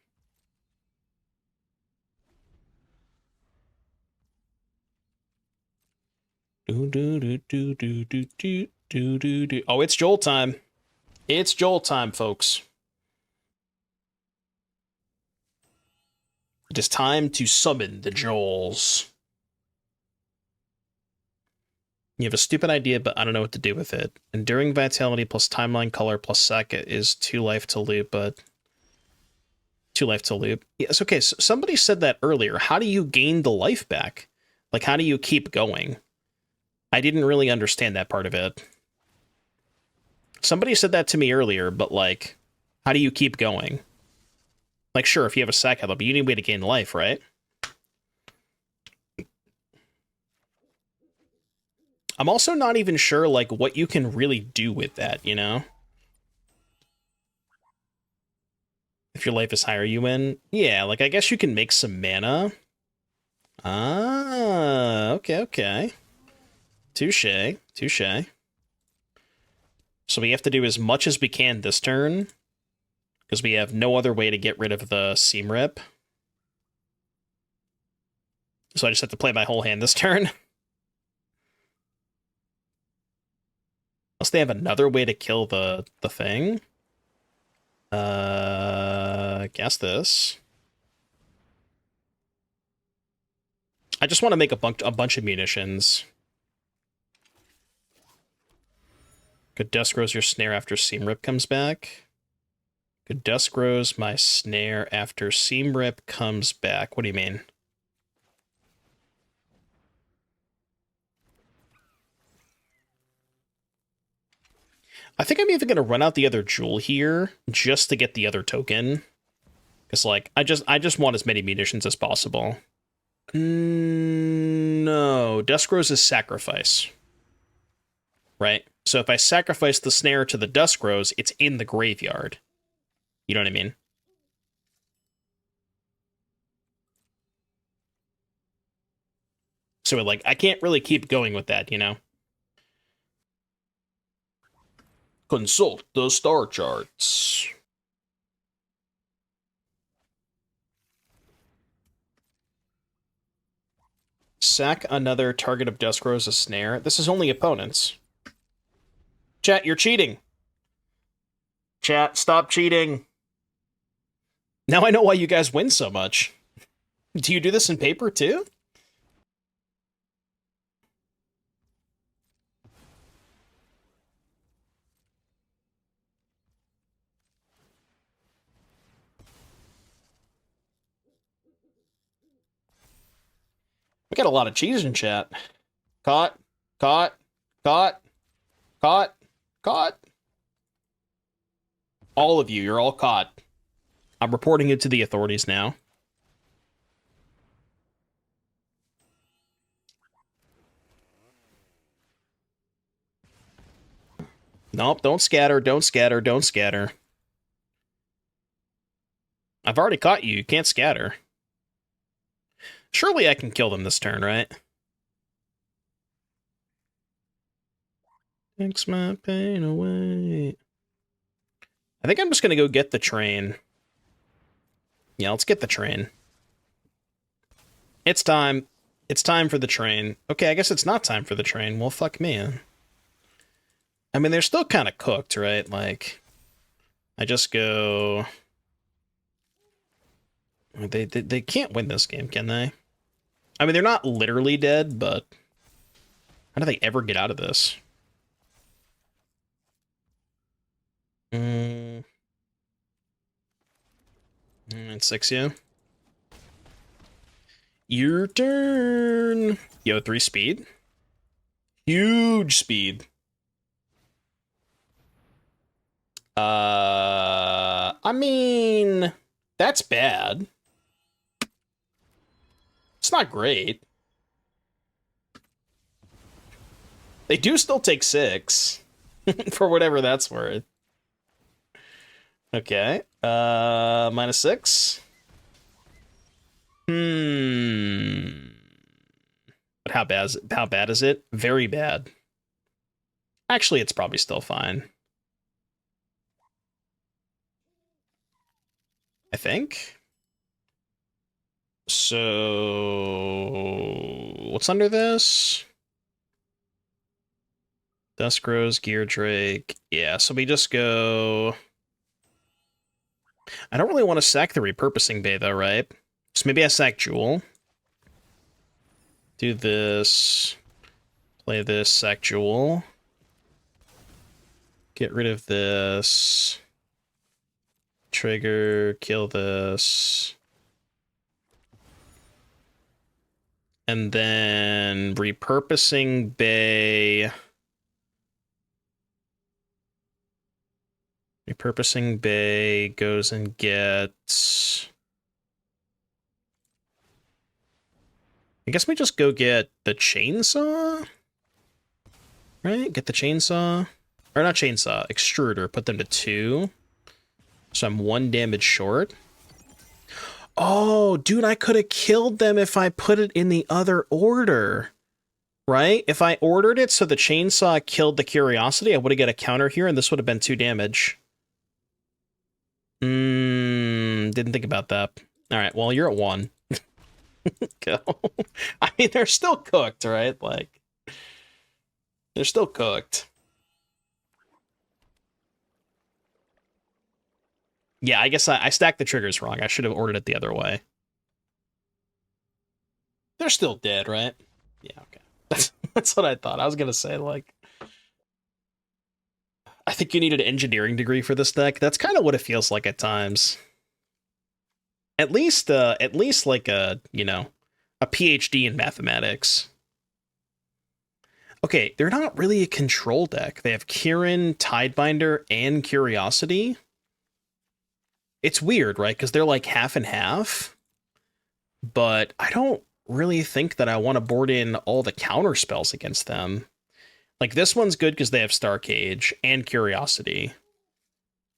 Oh, it's Joel time. It's Joel time, folks. It is time to summon the Joels. You have a stupid idea, but I don't know what to do with it. Enduring Vitality plus Timeline Color plus sack it is 2 life to loop, but... 2 life to loop. Yes, okay, so somebody said that earlier. How do you gain the life back? Like, how do you keep going? I didn't really understand that part of it. Somebody said that to me earlier, but, like, how do you keep going? Like, sure, if you have a sack health, but you need a way to gain life, right? I'm also not even sure, like, what you can really do with that, you know? If your life is higher, you win. Yeah, like, I guess you can make some mana. Ah, okay. Touche. So we have to do as much as we can this turn, because we have no other way to get rid of the Seam Rip. So I just have to play my whole hand this turn. Unless they have another way to kill the thing. Guess this. I just want to make a bunch of munitions. Good Dusk Rose your snare after Seam Rip comes back. Good Dusk Rose my snare after Seam Rip comes back. What do you mean? I think I'm even going to run out the other jewel here just to get the other token. Because, like, I just want as many munitions as possible. No, Dusk Rose is sacrifice. Right? So if I sacrifice the snare to the Dusk Rose, it's in the graveyard. You know what I mean? So, like, I can't really keep going with that, you know? Consult the star charts. Sack another target of Dusk Rose a snare. This is only opponents. Chat, you're cheating. Chat, stop cheating. Now I know why you guys win so much. Do you do this in paper too? We got a lot of cheese in chat. Caught, caught, caught, caught, caught. All of you, you're all caught. I'm reporting it to the authorities now. Nope, don't scatter, don't scatter, don't scatter. I've already caught you, you can't scatter. Surely I can kill them this turn, right? Takes my pain away. I think I'm just gonna go get the train. Yeah, let's get the train. It's time. It's time for the train. Okay, I guess it's not time for the train. Well, fuck me. I mean, they're still kind of cooked, right? Like, I just go... They can't win this game, can they? I mean, they're not literally dead, but... How do they ever get out of this? And 6 you. Your turn. Yo, 3 speed. Huge speed. I mean, that's bad. It's not great. They do still take 6. For whatever that's worth. Okay. -6. But how bad is it? Very bad. Actually, it's probably still fine. I think. So what's under this? Dusk Rose, Geardrake. Yeah, so we just go... I don't really want to sack the Repurposing Bay, though, right? So maybe I sack Jewel. Do this. Play this, sack Jewel. Get rid of this. Trigger, kill this. And then Repurposing Bay... Repurposing Bay goes and gets... I guess we just go get the chainsaw? Right? Get the chainsaw? Or not chainsaw, extruder. Put them to 2. So I'm 1 damage short. Oh, dude, I could have killed them if I put it in the other order. Right? If I ordered it so the chainsaw killed the curiosity, I would have got a counter here, and this would have been 2 damage. Didn't think about that. Alright, well, you're at 1. Go. I mean, they're still cooked, right? Like, they're still cooked. Yeah, I guess I stacked the triggers wrong. I should have ordered it the other way. They're still dead, right? Yeah, okay. That's what I thought. I was gonna say, like... I think you need an engineering degree for this deck. That's kind of what it feels like at times. At least like a, you know, a PhD in mathematics. Okay, they're not really a control deck. They have Kieran, Tidebinder, and Curiosity. It's weird, right? Because they're like half and half. But I don't really think that I want to board in all the counter spells against them. Like, this one's good because they have Star Cage and Curiosity.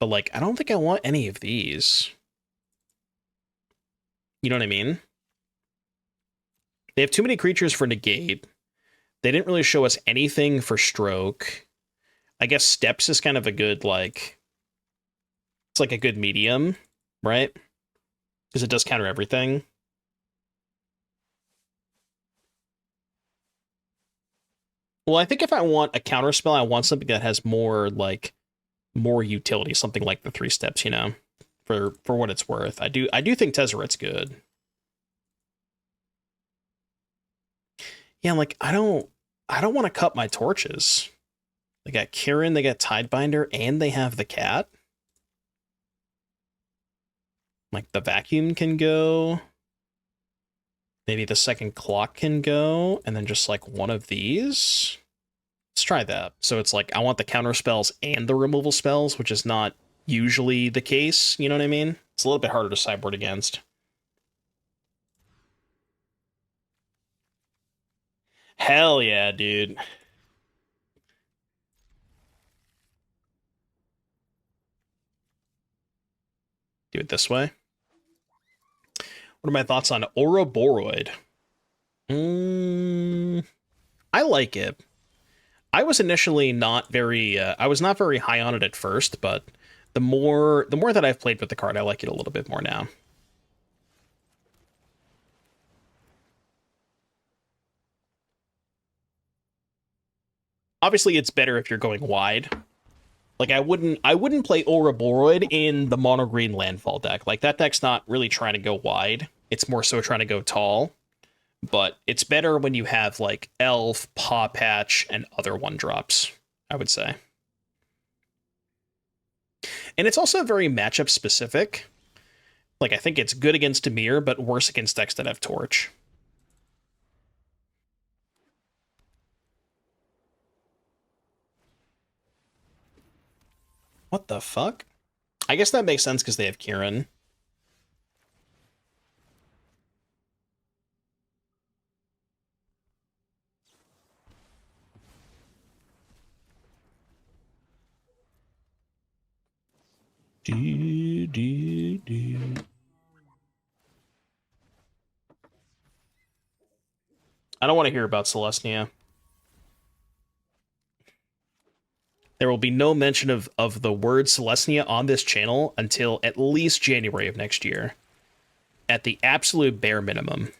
But, like, I don't think I want any of these. You know what I mean? They have too many creatures for negate. They didn't really show us anything for stroke. I guess Steps is kind of a good, like... It's like a good medium, right? Because it does counter everything. Well, I think if I want a counter spell, I want something that has more, like, more utility. Something like the 3 steps, you know? For what it's worth. I do think Tezzeret's good. Yeah, like, I don't want to cut my torches. They got Kieran, they got Tidebinder, and they have the cat. Like, the vacuum can go. Maybe the second clock can go, and then just, like, one of these. Let's try that. So it's like, I want the counter spells and the removal spells, which is not usually the case, you know what I mean? It's a little bit harder to sideboard against. Hell yeah, dude. Do it this way. What are my thoughts on Ouroboros? I like it. I was initially not very I was not very high on it at first, but the more that I've played with the card, I like it a little bit more now. Obviously, it's better if you're going wide. Like, I wouldn't play Ouroboros in the mono green landfall deck. Like, that deck's not really trying to go wide. It's more so trying to go tall. But it's better when you have, like, Elf, Paw Patch, and other 1-drops, I would say. And it's also very matchup specific. Like, I think it's good against Dimir, but worse against decks that have Torch. What the fuck? I guess that makes sense because they have Kieran. I don't want to hear about Celestia. There will be no mention of the word Celestia on this channel until at least January of next year. At the absolute bare minimum.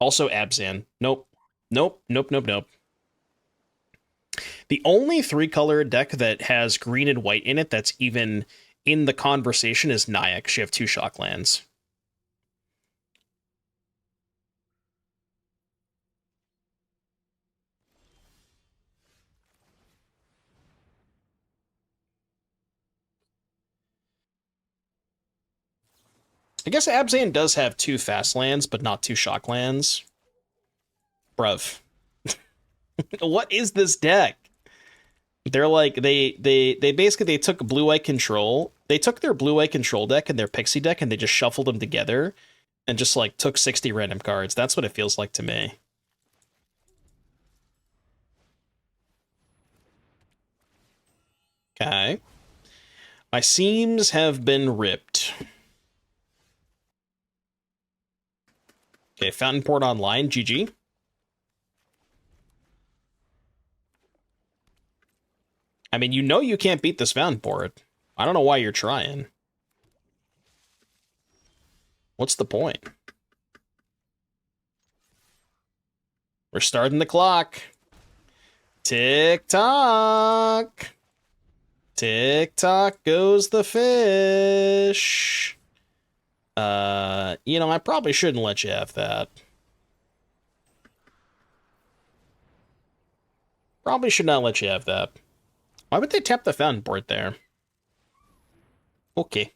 Also Abzan. Nope. Nope. Nope. Nope. Nope. The only 3-color deck that has green and white in it that's even in the conversation is Nyack. She have 2 Shocklands. I guess Abzan does have 2 fast lands, but not 2 Shocklands. Bruv. What is this deck? They're like, they basically, they took blue-white control. They took their blue-white control deck and their Pixie deck and they just shuffled them together and just, like, took 60 random cards. That's what it feels like to me. Okay. My seams have been ripped. Okay, Fountainport online, GG. I mean, you know you can't beat this Fountainport. I don't know why you're trying. What's the point? We're starting the clock. Tick-tock. Tick-tock goes the fish. You know, I probably shouldn't let you have that. Probably should not let you have that. Why would they tap the Fountainport there? Okay.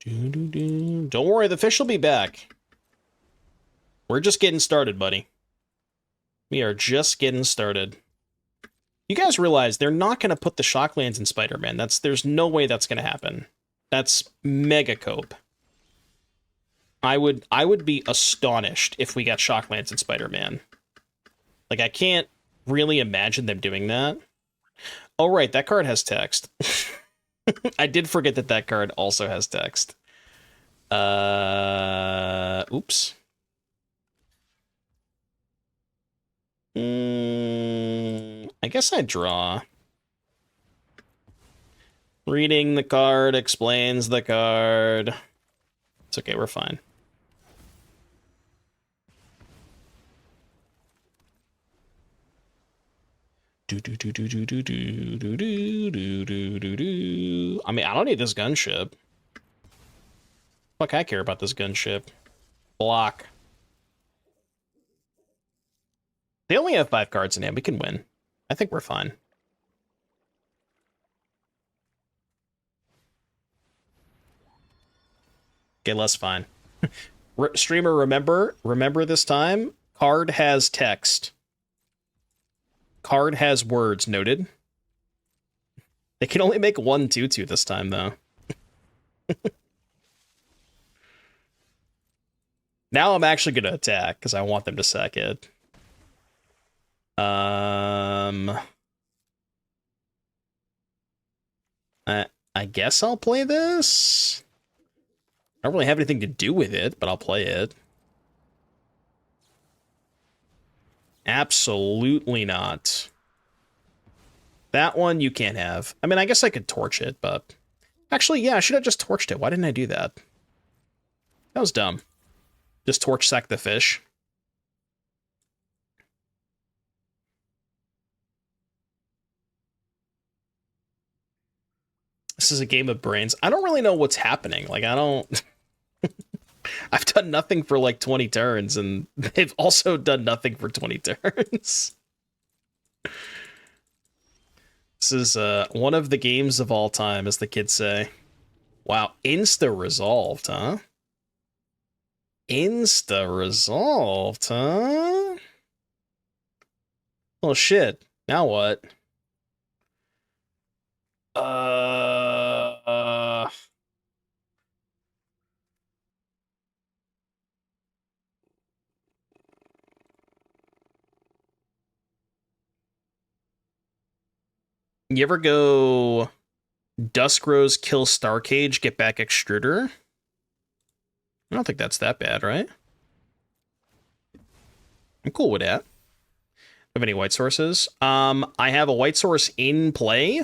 Don't worry, the fish will be back. We're just getting started, buddy. We are just getting started. You guys realize they're not going to put the Shocklands in Spider-Man. There's no way that's going to happen. That's mega cope. I would be astonished if we got Shocklands in Spider-Man. Like, I can't really imagine them doing that. Oh, right, that card has text. I did forget that that card also has text. Oops. I guess I draw. Reading the card explains the card. It's okay, we're fine. I mean, I don't need this gunship. Fuck, I care about this gunship. Block. They only have 5 cards in hand. We can win. I think we're fine. Okay, less fine. Streamer, remember this time. Card has text. Card has words, noted. They can only make 1 2/2 this time, though. Now I'm actually going to attack, because I want them to sack it. I guess I'll play this? I don't really have anything to do with it, but I'll play it. Absolutely not. That one you can't have. I mean, I guess I could torch it, but... Actually, yeah, I should have just torched it. Why didn't I do that? That was dumb. Just torch sack the fish. This is a game of brains. I don't really know what's happening. Like, I don't... I've done nothing for like 20 turns, and they've also done nothing for 20 turns. This is one of the games of all time, as the kids say. Wow, insta-resolved, huh? Insta-resolved, huh? Well, shit. Now what? You ever go Dusk Rose, kill Starcage, get back Extruder? I don't think that's that bad, right? I'm cool with that. Have any white sources? I have a white source in play.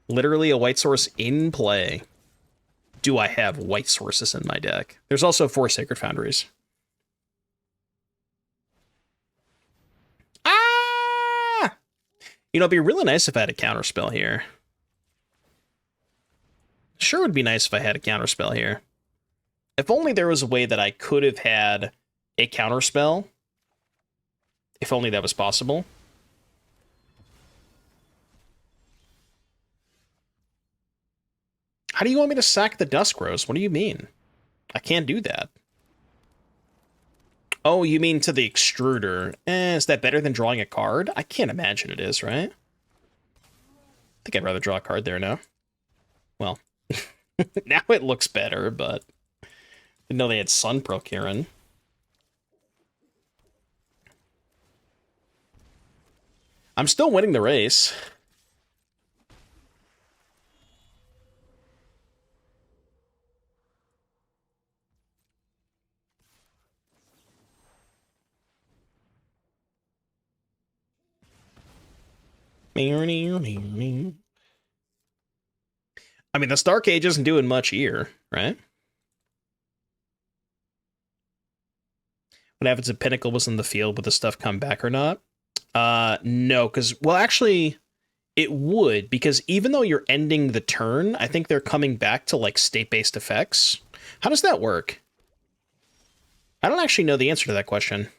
Literally a white source in play. Do I have white sources in my deck? There's also 4 Sacred Foundries. Ah! You know, it'd be really nice if I had a counterspell here. Sure would be nice if I had a counterspell here. If only there was a way that I could have had a counterspell. If only that was possible. How do you want me to sack the Dusk Rose? What do you mean? I can't do that. Oh, you mean to the Extruder. Is that better than drawing a card? I can't imagine it is, right? I think I'd rather draw a card there now. Well, now it looks better, but... Didn't know they had Sun Procuring. I'm still winning the race. I mean, the Starcage isn't doing much here, right? What happens if Pinnacle was in the field? Would the stuff come back or not? No, because, well, actually, it would, because even though you're ending the turn, I think they're coming back to, like, state-based effects. How does that work? I don't actually know the answer to that question.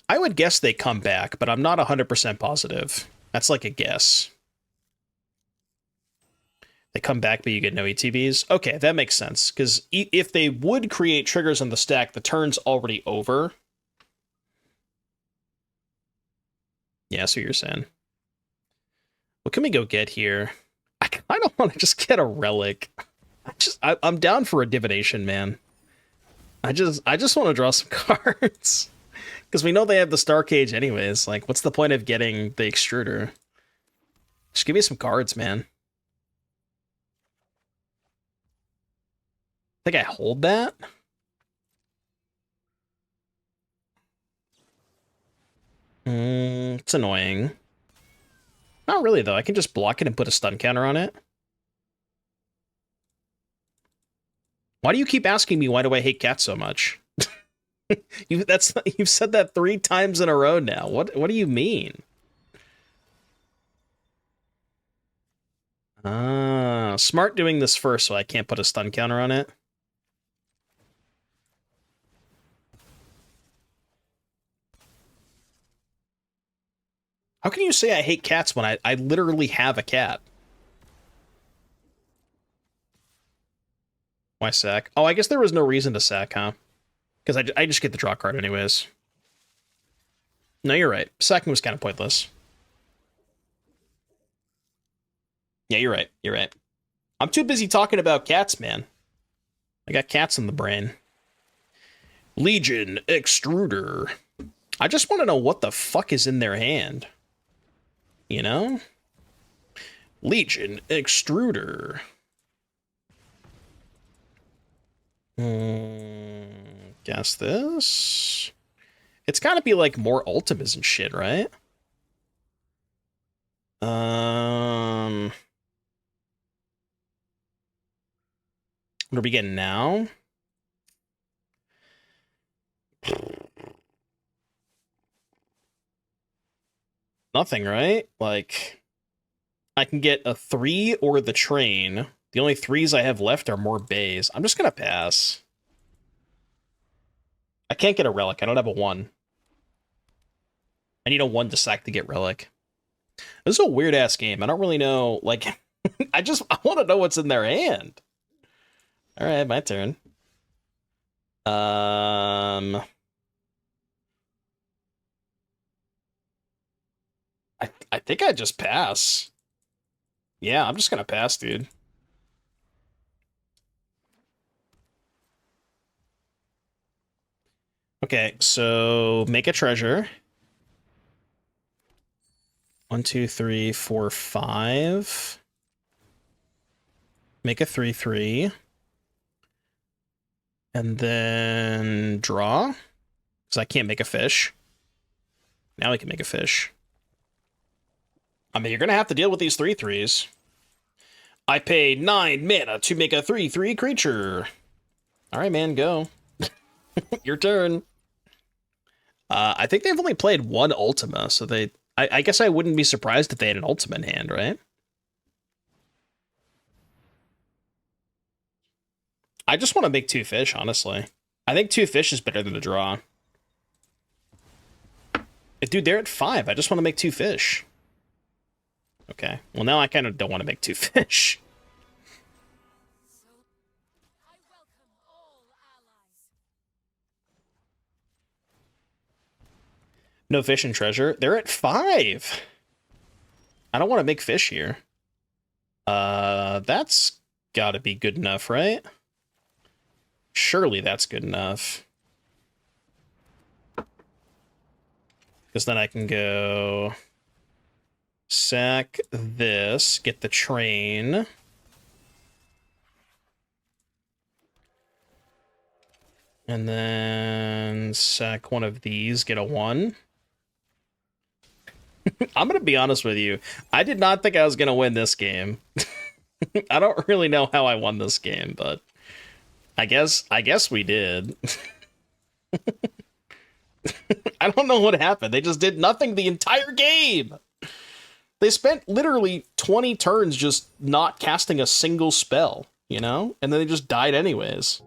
I would guess they come back, but I'm not 100% positive. That's like a guess. They come back, but you get no ETBs? Okay, that makes sense. Because if they would create triggers on the stack, the turn's already over. Yeah, that's what you're saying. What can we go get here? I kind of want to just get a relic. I'm down for a divination, man. I just want to draw some cards. Because we know they have the Star Cage anyways. Like, what's the point of getting the Extruder? Just give me some cards, man. I think I hold that. It's annoying. Not really, though. I can just block it and put a stun counter on it. Why do you keep asking me why do I hate cats so much? You've said that 3 times in a row now. What do you mean? Smart doing this first so I can't put a stun counter on it. How can you say I hate cats when I literally have a cat? Why sack? Oh, I guess there was no reason to sack, huh? Because I just get the draw card anyways. No, you're right. Sacking was kind of pointless. Yeah, you're right. You're right. I'm too busy talking about cats, man. I got cats in the brain. Legion Extruder. I just want to know what the fuck is in their hand. You know? Legion Extruder. Guess this? It's gotta be like more Ultimas and shit, right? What are we getting now? Nothing, right? Like, I can get a 3 or the train. The only 3s I have left are more bays. I'm just gonna pass. I can't get a relic. I don't have a 1. I need a 1 to sack to get relic. This is a weird-ass game. I don't really know, like... I want to know what's in their hand. Alright, my turn. I think I just pass. Yeah, I'm just gonna pass, dude. Okay, so make a treasure. 1, 2, 3, 4, 5. Make a 3/3. And then draw. Because I can't make a fish. Now I can make a fish. I mean, you're going to have to deal with these 3/3s. I pay 9 mana to make a 3/3 creature. Alright, man, go. Your turn. I think they've only played 1 Ultima, so they... I guess I wouldn't be surprised if they had an Ultima in hand, right? I just want to make 2 fish, honestly. I think 2 fish is better than a draw. Dude, they're at 5. I just want to make 2 fish. Okay. Well, now I kind of don't want to make 2 fish. No fish and treasure. They're at 5. I don't want to make fish here. That's gotta be good enough, right? Surely that's good enough. Because then I can go... sack this, get the train. And then sack one of these, get a 1. I'm going to be honest with you. I did not think I was going to win this game. I don't really know how I won this game, but I guess we did. I don't know what happened. They just did nothing the entire game. They spent literally 20 turns just not casting a single spell, you know? And then they just died anyways.